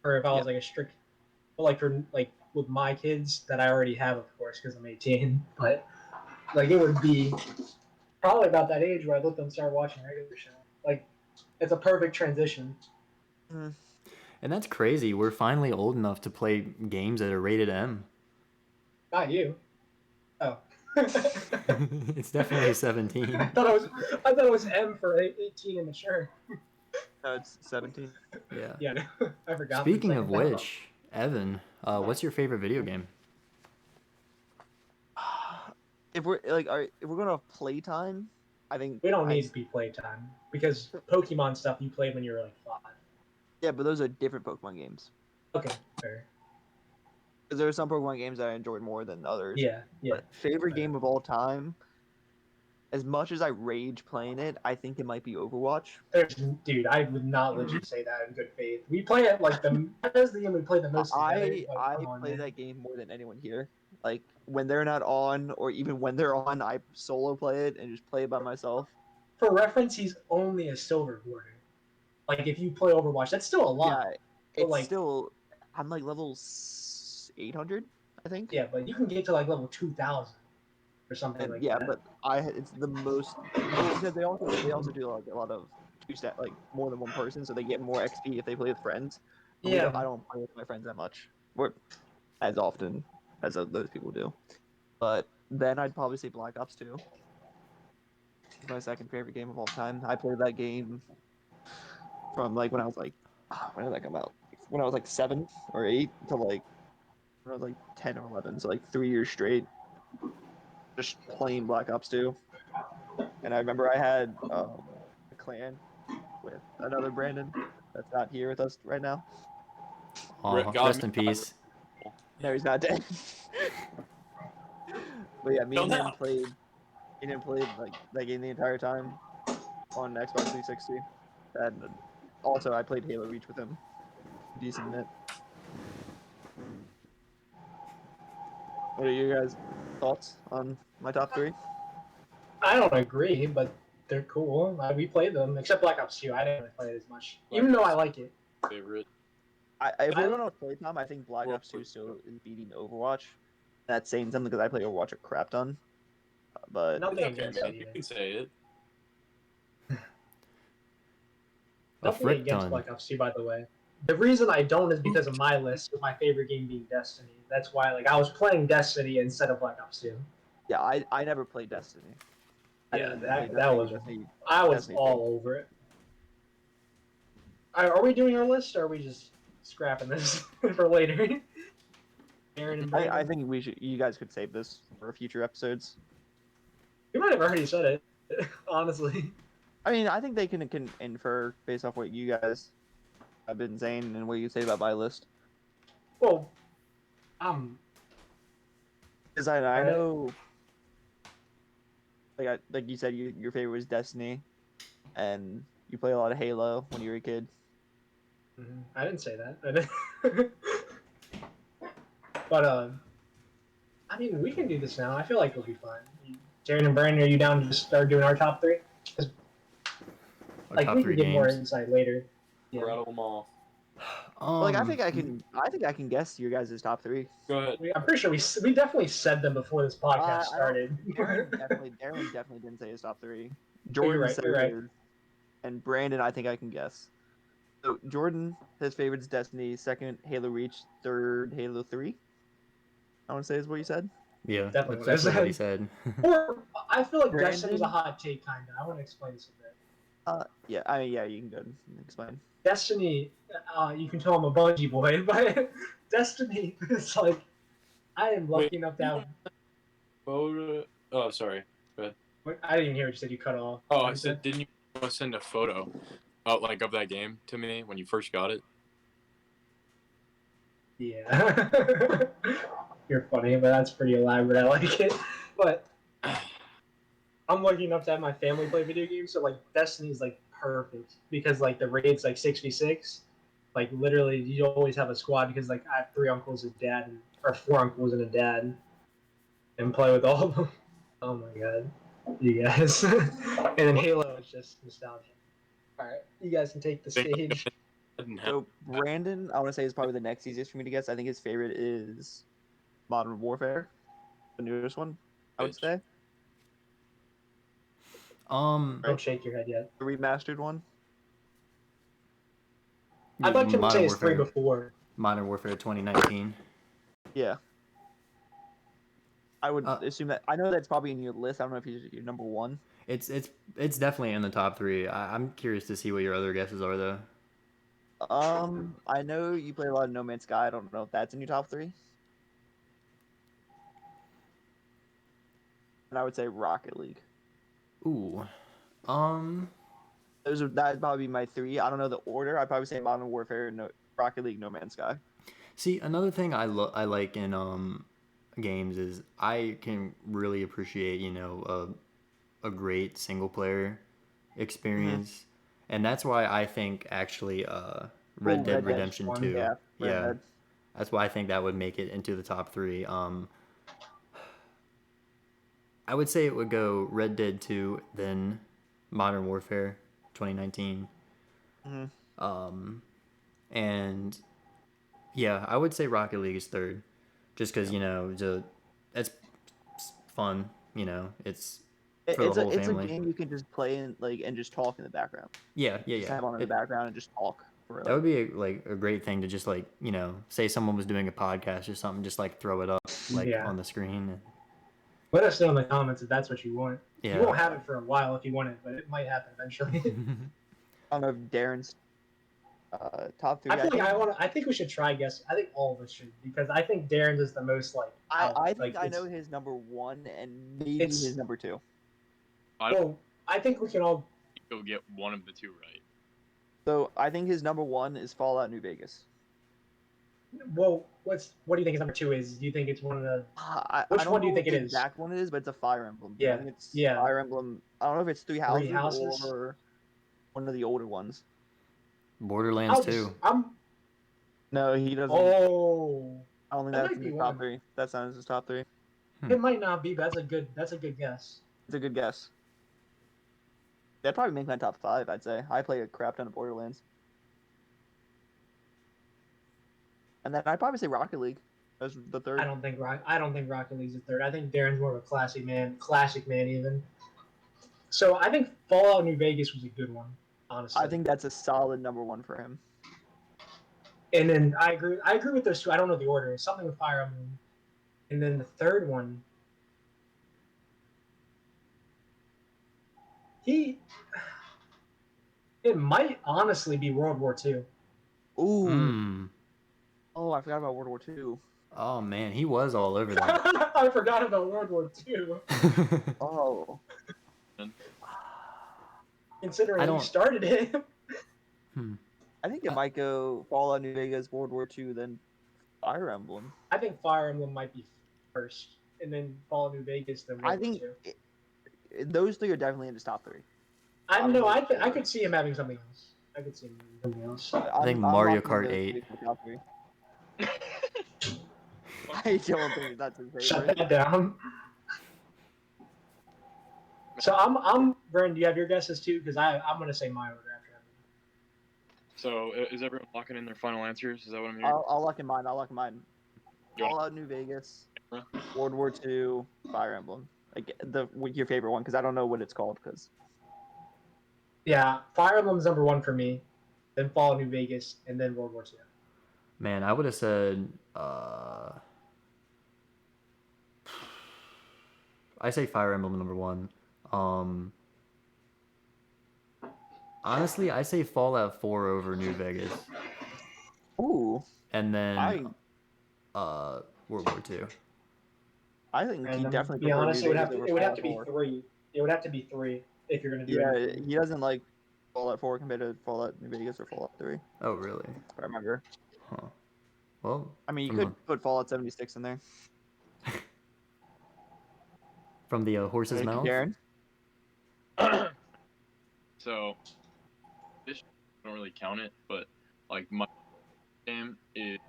or if I was like a strict, but like for like with my kids that I already have, of course, because I'm 18. But like it would be probably about that age where I let them start watching regular show. Like it's a perfect transition. And that's crazy. We're finally old enough to play games that are rated M. Not you. Oh. It's definitely 17. I thought it was M for 18 and mature. No, it's 17. Yeah. Yeah, I forgot. Speaking for a of second. which, Evan, what's your favorite video game? If we're gonna have playtime, I think We don't need to be playtime because Pokemon stuff you played when you were like 5. Yeah, but those are different Pokemon games. Okay, fair. Because there are some Pokemon games that I enjoyed more than others. Yeah, yeah. But favorite game of all time, as much as I rage playing it, I think it might be Overwatch. Dude, I would not let you say that in good faith. We play it like that is the game we play the most together. But I come on, play man. that game more than anyone here. Like when they're not on, or even when they're on, I solo play it and just play it by myself. For reference, he's only a silver warrior. Like if you play Overwatch, that's still a lot. Yeah, it's like- still. I'm like level 800, I think. Yeah, but you can get to like level 2,000 or something And like yeah, that. but it's the most because they also do like a lot of like more than one person, so they get more XP if they play with friends. But Yeah. I don't play with my friends that much. or as often as those people do. But then I'd probably say Black Ops 2. It's my second favorite game of all time. I played that game from like when I was like, when did that come out? When I was like 7 or 8 to like when I was like 10 or 11. So like 3 years straight, just playing Black Ops 2. And I remember I had a clan with another Brandon that's not here with us right now. Oh, God, rest in peace. No, he's not dead. But yeah, Chill down. me and him played like that game the entire time on Xbox 360. And also I played Halo Reach with him a decent bit. What are you guys' thoughts on my top three? I don't agree, but they're cool. We played them, except Black Ops 2. I didn't really play it as much, even though I like it. Favorite. If we're I- going to play time, I think Black Well, Ops 2 still is beating Overwatch. That same time because I play Overwatch a crap ton. But Nothing It's okay, against man. it You either. can say it. A Nothing frick against ton. Black Ops 2, by the way. The reason I don't is because of my list with my favorite game being Destiny. That's why, like, I was playing Destiny instead of Black Ops 2. yeah, I never played Destiny. I Yeah, never played that was. Destiny. I was Destiny all over it. Are we doing our list, or are we just scrapping this for later? Aaron and Brandon. I think you guys could save this for future episodes. You might have already said it, honestly. I mean, I think they can infer based off what you guys have been saying and what you say about my list. Well, Because I Right. know, like you said, your favorite was Destiny, and you play a lot of Halo when you were a kid. I didn't say that. I didn't. But I mean, we can do this now. I feel like it'll be fun. Darren and Brandon, are you down to just start doing our top three? Our Like top we three can get more games. insight later. Yeah. Rattle them off. Like I think I can guess your guys' top three. Go ahead. I'm pretty sure we definitely said them before this podcast started. Darren definitely didn't say his top three. You're Jordan right, said you're right. his, and Brandon I think I can guess. So Jordan, his favorite's Destiny, second Halo Reach, third Halo 3. I want to say is what you said. Yeah, Definitely that's what I definitely what he said. Or I feel like Brandon? Destiny's a hot take, kinda. I want to explain this a bit. Yeah, you can go ahead and explain. Destiny, you can tell I'm a Bungie boy, but Destiny is like I am lucky enough to have. Photo. Oh, sorry. Go ahead. I didn't even hear what you said. You cut off. Oh, What I you said, didn't you want to send a photo, like of that game to me when you first got it? Yeah. You're funny, but that's pretty elaborate. I like it. But I'm lucky enough to have my family play video games, so like Destiny's like perfect because like the raid's like 6v6. Like literally, you always have a squad because like I have 3 uncles and dad, or 4 uncles and a dad, and play with all of them. Oh my god, you guys! And then Halo is just nostalgia. All right, you guys can take the stage. So Brandon, I want to say is probably the next easiest for me to guess. I think his favorite is Modern Warfare, the newest one. I would say Don't shake your head yet. the remastered one. I'd like him to Modern say his three Warfare, before. Modern Warfare 2019. Yeah. I would assume that. I know that's probably in your list. I don't know if he's your number one. It's definitely in the top three. I'm curious to see what your other guesses are though. I know you play a lot of No Man's Sky. I don't know if that's in your top three. And I would say Rocket League. Ooh. That'd probably be my three. I don't know the order. I'd probably say Modern Warfare, Rocket League, No Man's Sky. See, another thing I like in games is I can really appreciate, a great single player experience. And that's why I think actually Red Dead Red Dead Redemption 1, 2. Yeah, Red Yeah. Dead. That's why I think that would make it into the top three. I would say it would go Red Dead 2, then Modern Warfare 2019. And yeah, I would say Rocket League is third, just because it's fun. It's for the whole It's a family. game you can just play and just talk in the background. Yeah. Just have on in the background and just talk. For That real. would be a great thing to just like, say someone was doing a podcast or something, just like throw it up like Yeah. on the screen. Let us know in the comments if that's what you want. Yeah. You won't have it for a while if you want it, but it might happen eventually. I don't know if Darren's top 3. I feel like I think we should try guessing. I think all of us should because I think Darren's is the most like out. I think Like, I know his number 1 and maybe it's- his number 2. Well, I think we can all. Go get one of the two right. So I think his number 1 is Fallout New Vegas. Well, what do you think his number 2 is? Do you think it's one of the? Which I don't one do you know think what it the is? exact one it is, but it's a Fire Emblem. Yeah, I think it's yeah. Fire Emblem. I don't know if it's Three Houses, Houses? or one of the older ones. Borderlands I'll 2. No, he doesn't. Oh, I don't think that that's might in be his one top of 3. That's not in his top 3. it might not be, but that's a good guess. It's a good guess. That'd probably make my top 5. I'd say I play a crap ton of Borderlands. And then I'd probably say Rocket League as the 3rd. I don't think Rocket League's the 3rd. I think Darren's more of a classic man even. So I think Fallout New Vegas was a good one, honestly. I think that's a solid number 1 for him. And then I agree with those two. I don't know the order. It's something with Fire Emblem. And then the third one, it might honestly be World War II. Ooh. Mm. Oh, I forgot about World War II. Oh man, he was all over that. I forgot about World War II. Oh. Considering you started it. I think it might go Fallout New Vegas, World War II, then Fire Emblem. I think Fire Emblem might be first, and then Fallout New Vegas, then World I think War II. those 3 are definitely in his top 3. I could see him having something else. I could see him having something else. I think Mario Kart 8. I don't think that's his Shut favorite. that down. So I'm Brandon. Do you have your guesses too? Because I'm gonna say my order after that. So is everyone locking in their final answers? Is that what I'm hearing? I'll lock in mine. You want- Fallout New Vegas, World War II, Fire Emblem. Like your favorite one, because I don't know what it's called. Because Yeah, Fire Emblem's number 1 for me, then Fallout New Vegas, and then World War II. Man, I would have said I say Fire Emblem number 1. Honestly, I say Fallout 4 over New Vegas. ooh, And then World War II. I think he And definitely. be honest, it prefers would New have Vegas to over be Fallout 4. 3. It would have to be 3 if you're gonna do Yeah, it. he doesn't like Fallout 4 compared to Fallout New Vegas or Fallout 3. Oh, really? If I remember. Huh. Well, I mean, you from could put Fallout 76 in there. from the horse's Thank you, mouth. Darren. So this I don't really count it, but like my game is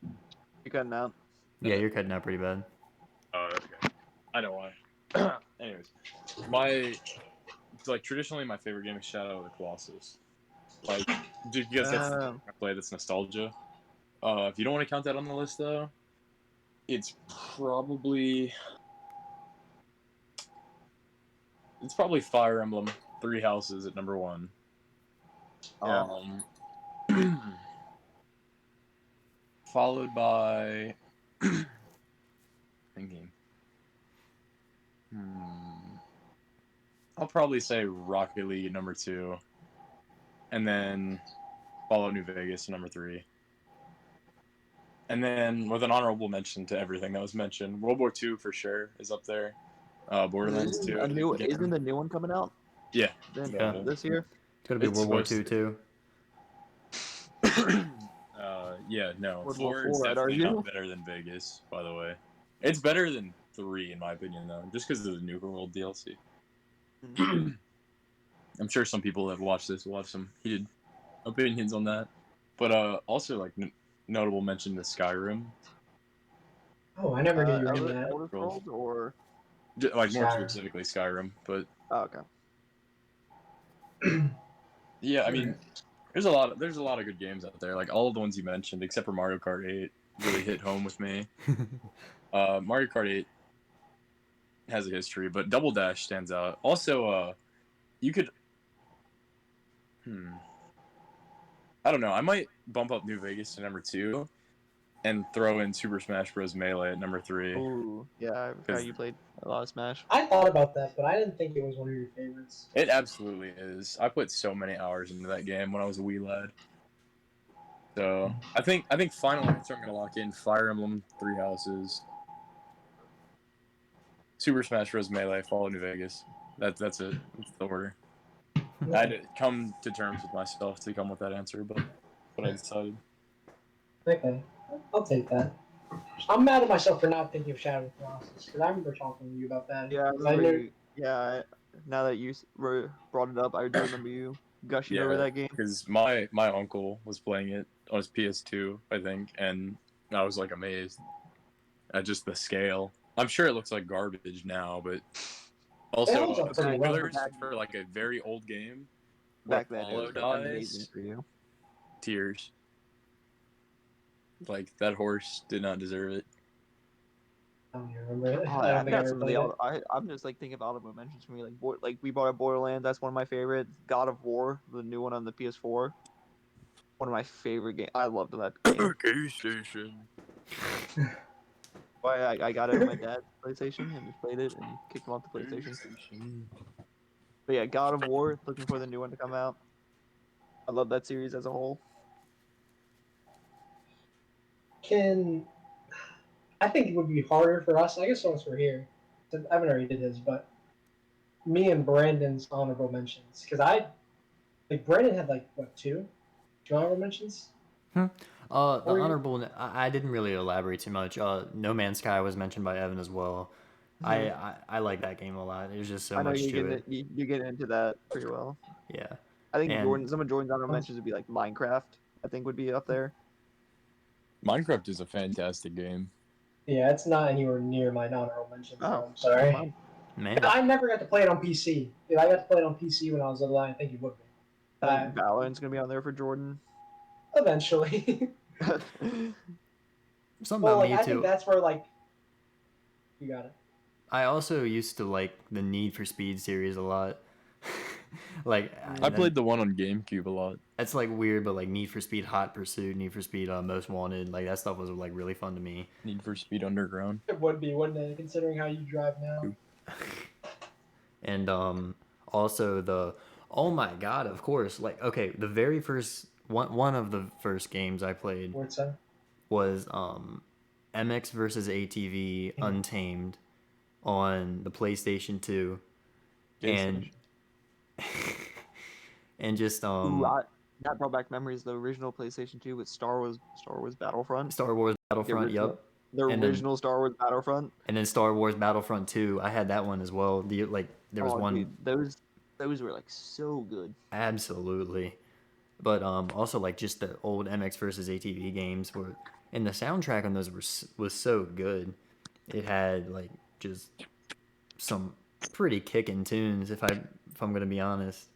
You cutting out. Yeah, you're cutting out pretty bad. okay. I know why. Anyways, like traditionally my favorite game is Shadow of the Colossus. Like, because that's the game I play. That's nostalgia. If you don't want to count that on the list though, it's probably Fire Emblem Three Houses at number 1. Yeah. Followed by thinking. I'll probably say Rocket League at number 2, and then Fallout New Vegas at number 3, and then with an honorable mention to everything that was mentioned, World War II for sure is up there. Borderlands 2. Isn't the new one coming out? Yeah. This year. It's gonna be It's World War supposed II to. too. Yeah, no. World War 4 is IV, definitely are you? not better than Vegas, by the way. It's better than 3, in my opinion, though, just because of the Nuka World DLC. I'm sure some people that have watched this will have some heated opinions on that. But also, like, notable mention to Skyrim. Oh, I never knew you were into Elder that. Scrolls or Like, more Skyrim. specifically Skyrim. But, oh, okay. yeah, I mean, there's a lot of good games out there. Like, all of the ones you mentioned, except for Mario Kart 8, really hit home with me. Mario Kart 8 has a history, but Double Dash stands out. Also, you could... I don't know. I might bump up New Vegas to number 2 and throw in Super Smash Bros. Melee at number 3. Ooh, yeah, I forgot you played a lot of Smash. I thought about that, but I didn't think it was one of your favorites. It absolutely is. I put so many hours into that game when I was a wee lad. So I think final answer I'm gonna lock in Fire Emblem Three Houses, Super Smash Bros. Melee, follow New Vegas. That's it. That's the order. I had to come to terms with myself to come with that answer, but I decided. Okay, I'll take that. I'm mad at myself for not thinking of Shadow of the Colossus because I remember talking to you about that. Yeah, I 'Cause remember knew- you. Yeah, now that you brought it up, I do remember you gushing over that game. Because my uncle was playing it on his PS2, I think, and I was like amazed at just the scale. I'm sure it looks like garbage now, but also holds up pretty well. spoilers for like a very old game. Back where then, it Apollo was dies, amazing for you. tears. Like that horse did not deserve it. I don't even remember it. Oh, I I don't think I got ever some of played the. it. I'm just like thinking of honorable mentions for me. Like we bought a Borderlands. That's one of my favorites. God of War, the new one on the PS4. One of my favorite games. I loved that game. Gas station. Why I got it on my dad's PlayStation and just played it and kicked him off the PlayStation. But yeah, God of War. Looking for the new one to come out. I love that series as a whole. I think it would be harder for us. I guess once we're here, since I haven't already did this, but me and Brandon's honorable mentions because Brandon had like what two honorable mentions? The Or you- honorable, I didn't really elaborate too much. No Man's Sky was mentioned by Evan as well. I like that game a lot. There's just so I know much you're to getting it. you're getting into that pretty well. Yeah. I think And some of Jordan's honorable mentions would be like Minecraft. I think would be up there. Minecraft is a fantastic game. Yeah, it's not anywhere near my honorable mentions. Oh, I'm sorry. fine. man, I never got to play it on PC. If I got to play it on PC when I was little, I think it would be. I think Valorant's gonna be on there for Jordan. Eventually. something Well, about like me I too. think that's where like you got it. I also used to like the Need for Speed series a lot. Like I played the one on GameCube a lot. That's like weird, but like Need for Speed Hot Pursuit, Need for Speed Most Wanted, like that stuff was like really fun to me. Need for Speed Underground. It would be, wouldn't it? Considering how you drive now. And also oh my god, of course, like okay, the very first one of the first games I played What's that? was MX versus ATV Untamed on the PlayStation 2. And and just Ooh, that brought back memories. The original PlayStation 2 with Star Wars Battlefront. Star Wars Battlefront, original- yep. The And then- original Star Wars Battlefront. And then Star Wars Battlefront 2, I had that one as well. There was one Dude, those were like so good. absolutely. But also like just the old MX versus ATV games were, and the soundtrack on those was so good. It had like just some pretty kicking tunes if I'm gonna be honest.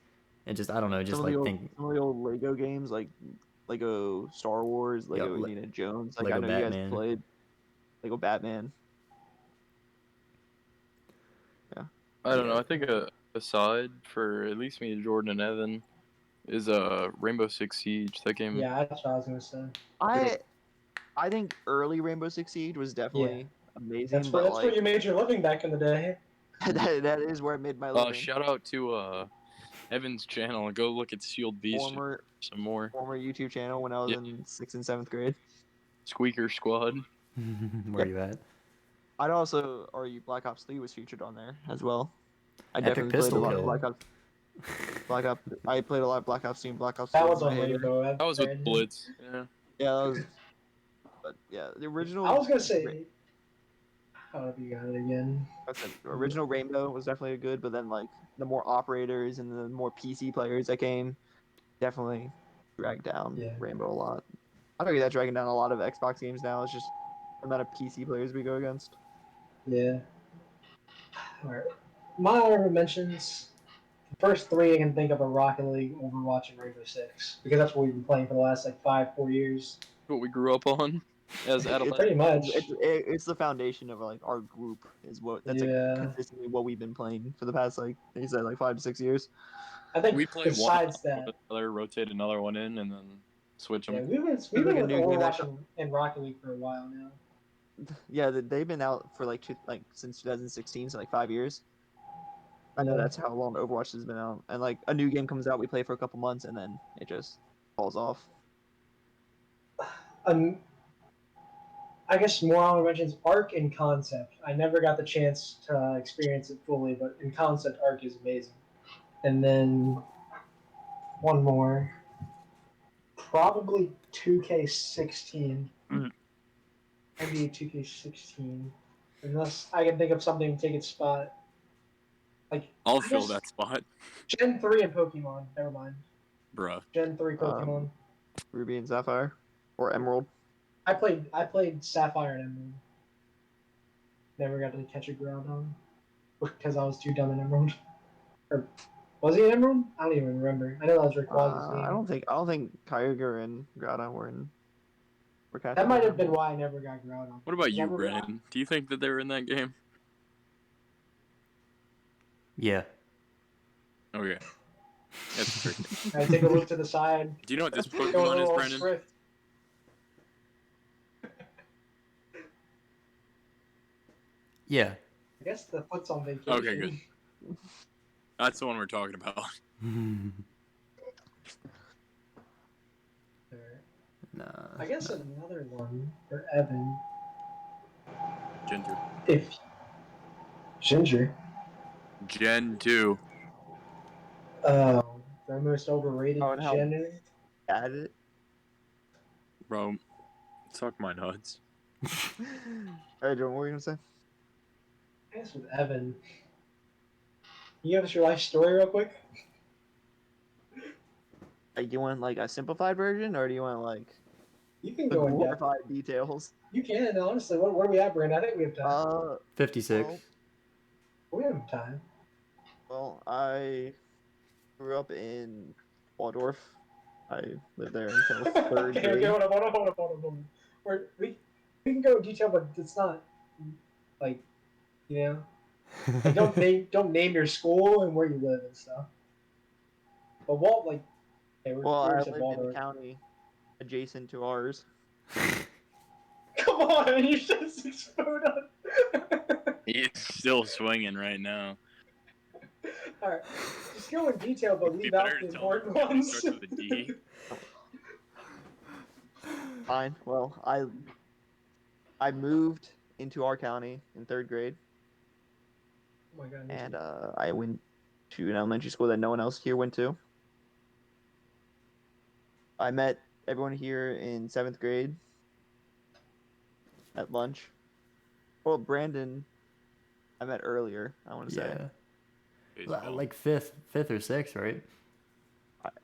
And just I don't know, just Some like of think the old Lego games like Lego Star Wars, Lego Yep, Indiana Jones. Like Lego I know Batman. you guys played Lego Batman. I don't know. I think a aside for at least me, Jordan, and Evan is Rainbow Six Siege. That game. Yeah, that's what I was gonna say. I think early Rainbow Six Siege was definitely amazing, That's but where like you made your living back in the day. that is where I made my living. Shout out to Evan's channel and go look at Sealed Beast former some more. former YouTube channel when I was Yeah. in 6th and 7th grade. Squeaker Squad. where you at? I'd also argue Black Ops 3 was featured on there as well. I Epic definitely played a pistol lot kill. of Black Ops. I played a lot of Black Ops 2 and Black Ops 2. That was in my on heyday. Rainbow. That was with Blitz. Yeah. Yeah, that was. But yeah, the original. I was gonna say. How do you got it again? That's it. Original Rainbow was definitely good, but then like the more operators and the more PC players that came, definitely dragged down Yeah. Rainbow a lot. I think that's dragging down a lot of Xbox games now. It's just the amount of PC players we go against. Yeah. Alright. My honorable mentions. The first three I can think of are Rocket League, Overwatch, and Rainbow Six. Because that's what we've been playing for the last like 4 years. What we grew up on as adolescents. Pretty much. It's the foundation of like our group is what that's Yeah. like consistently what we've been playing for the past like you said like 5 to 6 years. I think We play besides one, that, another, rotate another one in, and then switch Yeah, them. we've been like a with new game that Overwatch and Rocket League for a while now. Yeah, they've been out for like since 2016, so like 5 years. I know Yeah. that's how long Overwatch has been out. And like a new game comes out, we play for a couple months, and then it just falls off. I guess more honorable mentions Arc in concept. I never got the chance to experience it fully, but in concept, Arc is amazing. And then one more, probably 2K16. NBA 2K16. Unless I can think of something to take its spot. Like I'll I fill guess that spot, Gen 3 and Pokemon. Never mind. bruh. Gen 3 Pokemon. Ruby and Sapphire or Emerald. I played Sapphire and Emerald. Never got to catch a Groudon because I was too dumb in Emerald. Or was he an Emerald? I don't even remember. I know that was Rayquaza's I name. don't think Kyogre and Groudon were catching. That might have been why I never got Groudon. What about you, Never- Brennan? Do you think that they were in that game? Yeah. Okay. That's true. I take a look to the side. Do you know what this Go a Pokemon is, little Brennan? Swift. Yeah. I guess the foot's on vacation. Okay, good. That's the one we're talking about. Nah. I guess another one for Evan. Gen 2. If Ginger. Gen 2. The most overrated Oh, and how- gender. Got it. Bro, suck my nuts. All right, Jordan, what were you gonna say? I guess with Evan. Can you give us your life story real quick? Like, do you want like a simplified version, or do you want like You can the go in depth. glorified details? You can, honestly. What are we at, Brandon? I think we have time. 56. We have time. Well, I grew up in Waldorf. I lived there until third Okay, grade. hold on. We can go in detail, but it's not like, you know, like don't name your school and where you live and stuff. But okay, Well, I just at lived in Waldorf. the county adjacent to ours. Come on, you just explode on. He's still swinging right now. All right, just go in detail, but It'd be leave out better the to tell him important it ones. starts with a D. Fine. Well, I moved into our county in third grade, Oh my god. and I went to an elementary school that no one else here went to. I met everyone here in seventh grade at lunch. Well, Brandon, I met earlier. I want to say. Yeah. Baseball. Like fifth or sixth, right?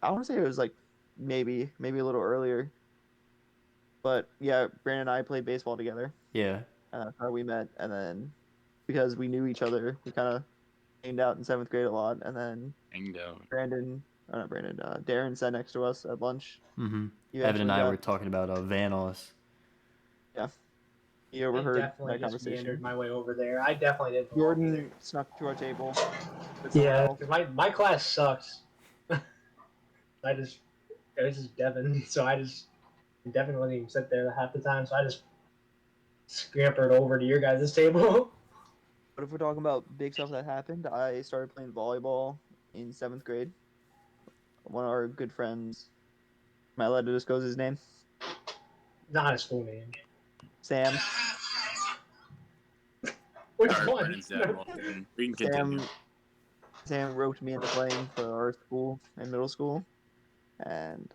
I want to say it was like maybe a little earlier. But yeah, Brandon and I played baseball together. Yeah. That's how we met, and then because we knew each other, we kind of hanged out in seventh grade a lot, and then Hanged out. Darren sat next to us at lunch. Mm-hmm. You Evan and actually I got- were talking about Vanos. Yeah, he I overheard definitely that just conversation. meandered my way over there. I definitely didn't belong there. Jordan snuck to our table. with someone Yeah, else. because my class sucks. It was just Devin, so Devin wouldn't even sit there half the time, so I just scampered over to your guys' table. But if we're talking about big stuff that happened, I started playing volleyball in seventh grade. One of our good friends, am I allowed to disclose his name? Not his full name. Sam. Which Alright, one? Brennan's dead. Well, we can continue. Sam roped me into playing for our school in middle school, and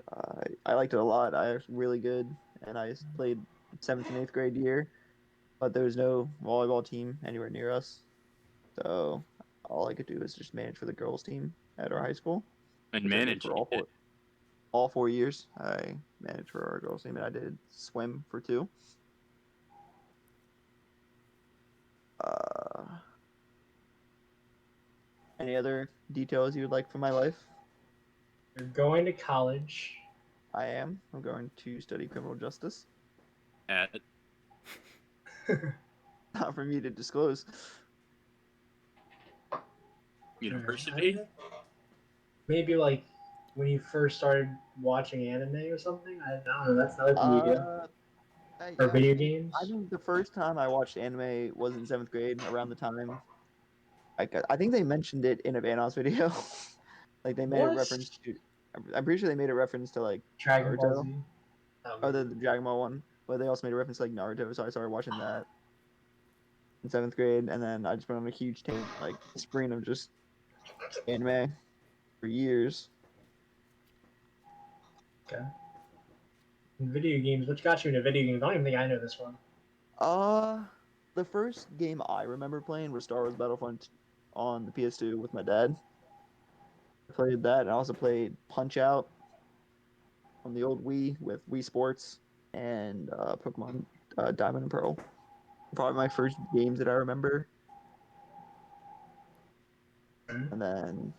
I liked it a lot. I was really good, and I played 7th and 8th grade year, but there was no volleyball team anywhere near us, so all I could do was just manage for the girls team at our high school. And which I did manage for all 4 years. I managed for our girls team, and I did swim for 2. Any other details you would like from my life? You're going to college. I'm going to study criminal justice. at Not for me to disclose. university. Maybe like when you first started watching anime or something? I don't know. That's another thing you do. Or Yeah, video I games. think the first time I watched anime was in 7th grade, around the time. I think they mentioned it in a Vanoss video. Like they made a What? reference to. I'm pretty sure they made a reference to like Dragon Ball Naruto, Z. Oh, or maybe. the Dragon Ball one, but they also made a reference to like Naruto, so I started watching that in 7th grade, and then I just went on a huge like spree of just anime for years. Okay. Video games. What got you into video games? I don't even think I know this one. Uh, the first game I remember playing was Star Wars Battlefront on the PS2 with my dad. I played that, and I also played Punch Out on the old Wii with Wii Sports and Pokemon Diamond and Pearl. Probably my first games that I remember. And then,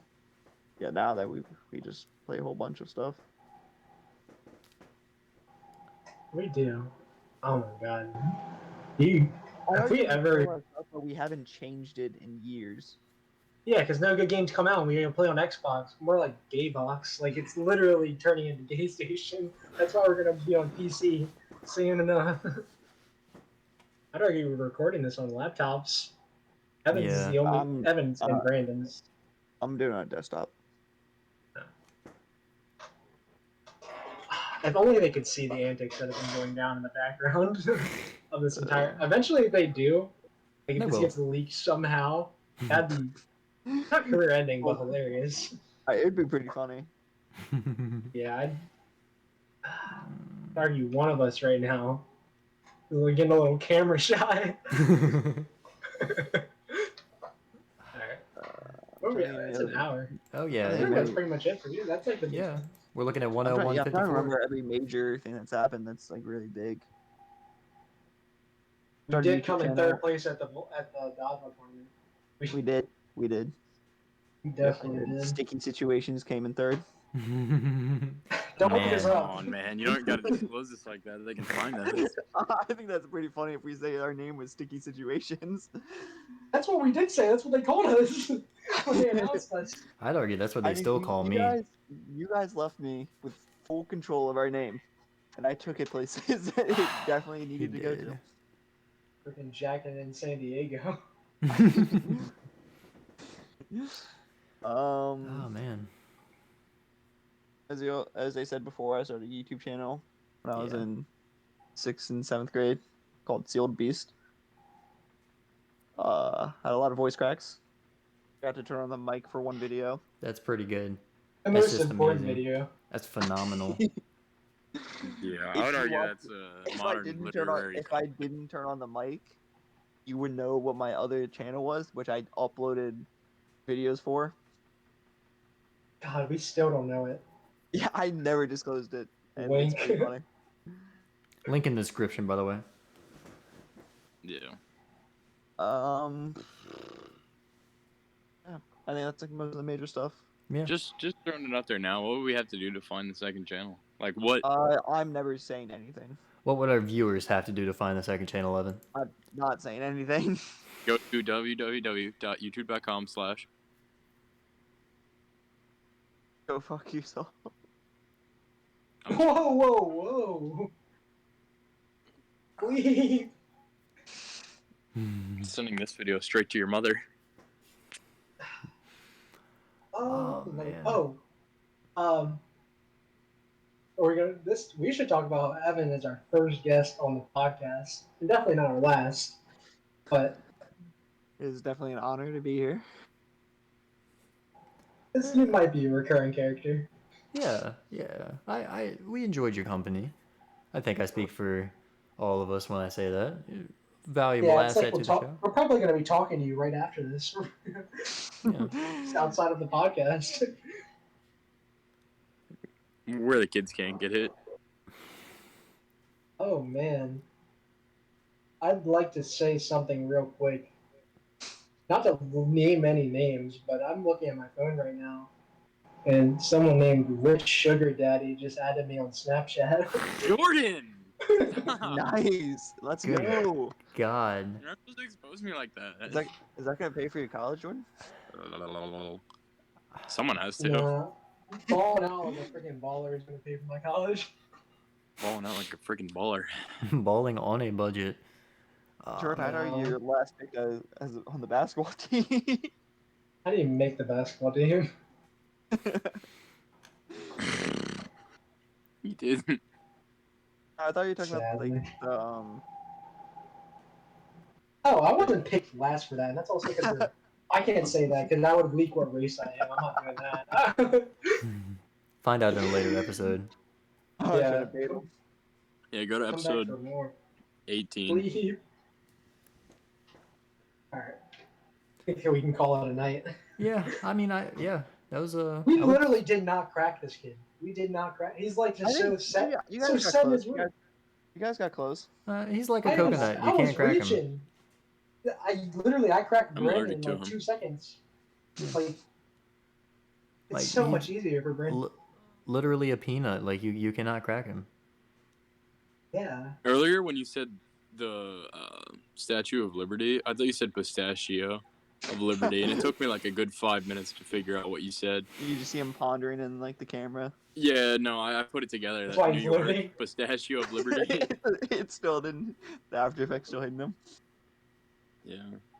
yeah, now that we just play a whole bunch of stuff. We do. Oh my god. You. I Have already we have ever? a lot of stuff, but we haven't changed it in years. Yeah, because no good games come out and we gonna play on Xbox. More like Gay Box. Like it's literally turning into Gay Station. That's why we're gonna be on PC soon enough. I'd argue we're recording this on laptops. Evans is Yeah. the only I'm Evans and Brandon's. I'm doing it on desktop. If only they could see the antics that have been going down in the background of this entire. Eventually, if they do, like if They this will. gets leaked somehow, that'd be not career-ending, but hilarious. It'd be pretty funny. Yeah, I'd argue one of us right now. We're getting a little camera shy. Alright. It's an hour. Oh I yeah. think that's pretty much it for you. That's like the Yeah. We're looking at I'm trying to 101.54. remember every major thing that's happened that's like really big. We Started a did YouTube come in channel. third place at the dodgeball tournament. We did. We Definitely did. Sticky Situations came in third. Don't look this Man. up. Come on, man. You don't got to disclose this like that. They can find us. I think that's pretty funny if we say our name was Sticky Situations. That's what we did say. That's what they called us when they announced us. I'd argue that's what they still call me. You guys left me with full control of our name, and I took it places that it definitely needed to go to. Freaking jacking in San Diego. Oh man. As I said before, I started a YouTube channel when I was Yeah. in 6th and 7th grade called Sealed Beast. Had a lot of voice cracks. Got to turn on the mic for one video. That's pretty good. The That's most just important amazing. video. That's phenomenal. Yeah, If I would you argue watch- that's a If I modern didn't literary. if I didn't turn on the mic, you would know what my other channel was, which I uploaded videos for. God, we still don't know it. Yeah, I never disclosed it, and Wink. it's pretty funny. Link in the description, by the way. Yeah. Yeah, I think that's like most of the major stuff. Yeah. Just throwing it out there now. What would we have to do to find the second channel? Like what? I'm never saying anything. What would our viewers have to do to find the second channel, Evan? I'm not saying anything. Go to www.youtube.com/ Go fuck yourself. Whoa. Please. sending this video straight to your mother. Oh, man. We should talk about how Evan is our first guest on the podcast, and definitely not our last. But It is definitely an honor to be here. you might be a recurring character. Yeah. We enjoyed your company. I think I speak for all of us when I say that. Valuable Yeah, it's asset like to the show. we're probably going to be talking to you right after this, Yeah. Just outside of the podcast. Where the kids can't get hit. Oh man, I'd like to say something real quick. Not to name any names, but I'm looking at my phone right now, and someone named Rich Sugar Daddy just added me on Snapchat. Jordan! Nice. Let's Good. go. God. You're not supposed to expose me like that. Is that gonna pay for your college, Jordan? Someone has to. Nah, balling out like a freaking baller is gonna pay for my college. Balling out like a freaking baller. Balling on a budget. Jordan, man. I know your last pick as on the basketball team. I didn't even make the basketball team. He didn't. I thought you were talking about Sadly. like the Oh, I wasn't picked last for that, and that's also because I can't say that because that would leak what race I am. I'm not doing that. Find out in a later episode. I Yeah. should have paid him. Yeah, go to Come back episode for more. 18. Please. All right. I think we can call it a night. Yeah, I mean, that was We I would- literally did not crack this kid. We did not crack. He's like I just so think set. you So guys got set in close. his way. You guys got close. he's like a I was- coconut. I You was can't crack him. reaching. I cracked I'm Brandon allergic in to like him. 2 seconds. Like it's Like, so he- much easier for Brandon. Literally a peanut. Like you cannot crack him. Yeah. Earlier, when you said the Statue of Liberty, I thought you said Pistachio of Liberty, and it took me like a good 5 minutes to figure out what you said. You just see him pondering in like the camera. Yeah, no, I put it together. That's That why New he's York living. Pistachio of Liberty. It still didn't. The After Effects still hitting him. Yeah,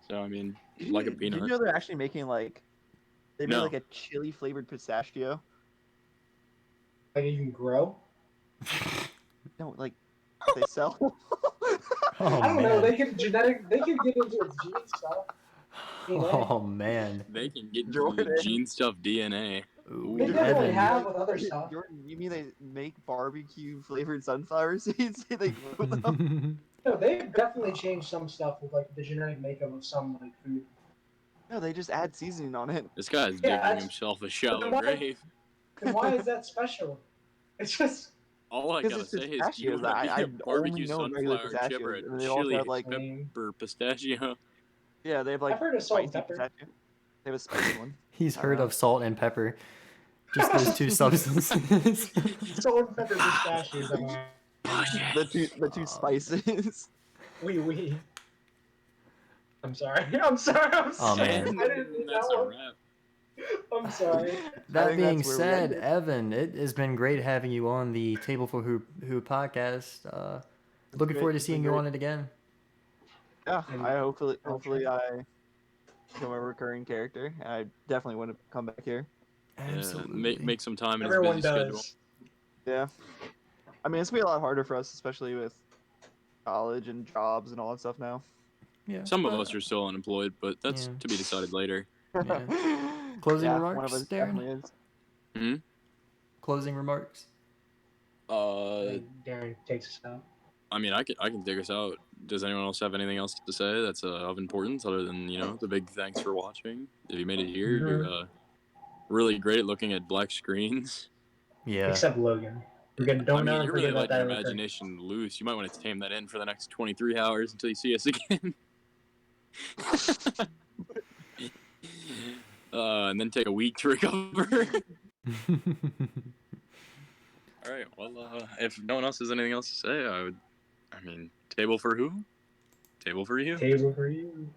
so I mean, like a Did you peanut. know they're actually making like they made No. like a chili flavored pistachio? Like you can grow. No, like they sell. Oh I don't know. man. They can They can get into its gene stuff. DNA. Oh man. They can get Jordan. the gene stuff DNA. Ooh, They definitely Evan. have with other stuff. Jordan, you mean they make barbecue flavored sunflower seeds? They grow them? No, they've definitely changed some stuff with like the genetic makeup of some like food. No, they just add seasoning on it. This guy's Yeah, digging that's- himself a shallow why- grave. And why is that special? It's just All I Because gotta it's say is, do you pistachios. want I a barbecue only know regular sunflower chip or pistachios, a and they also chili have like lame. pistachio? yeah, they have like I've heard of salt and spicy pepper. pistachio. They have a spicy one. He's heard of salt and pepper. Just those two substances. Salt and pepper pistachios. The two spices. We. I'm sorry. I'm sorry. I'm Oh, sorry. man. I didn't mean That's that a one. wrap. I'm sorry. That think being that's where we said, ended. Evan, it has been great having you on the Table for Who podcast. Looking great. forward to It's seeing been you great. on it again. Yeah, And I hopefully I'll I become a recurring character. I definitely want to come back here. Absolutely. Make some time in Everyone his busy schedule. does. Yeah, I mean it's gonna be a lot harder for us, especially with college and jobs and all that stuff now. Yeah. Some of but- us are still unemployed, but that's Yeah. to be decided later. Closing One remarks, of us Darren? definitely is. Closing remarks. Darren takes us out. I mean, I can take us out. Does anyone else have anything else to say that's of importance other than the big thanks for watching? If you made it here, you're really great at looking at black screens. Yeah. Except Logan. Don't I mean, ever you're really forget about letting that. your imagination loose. You might want to tame that in for the next 23 hours until you see us again. And then take a week to recover. All right. Well, if no one else has anything else to say, I mean, table for who? Table for you. Table for you.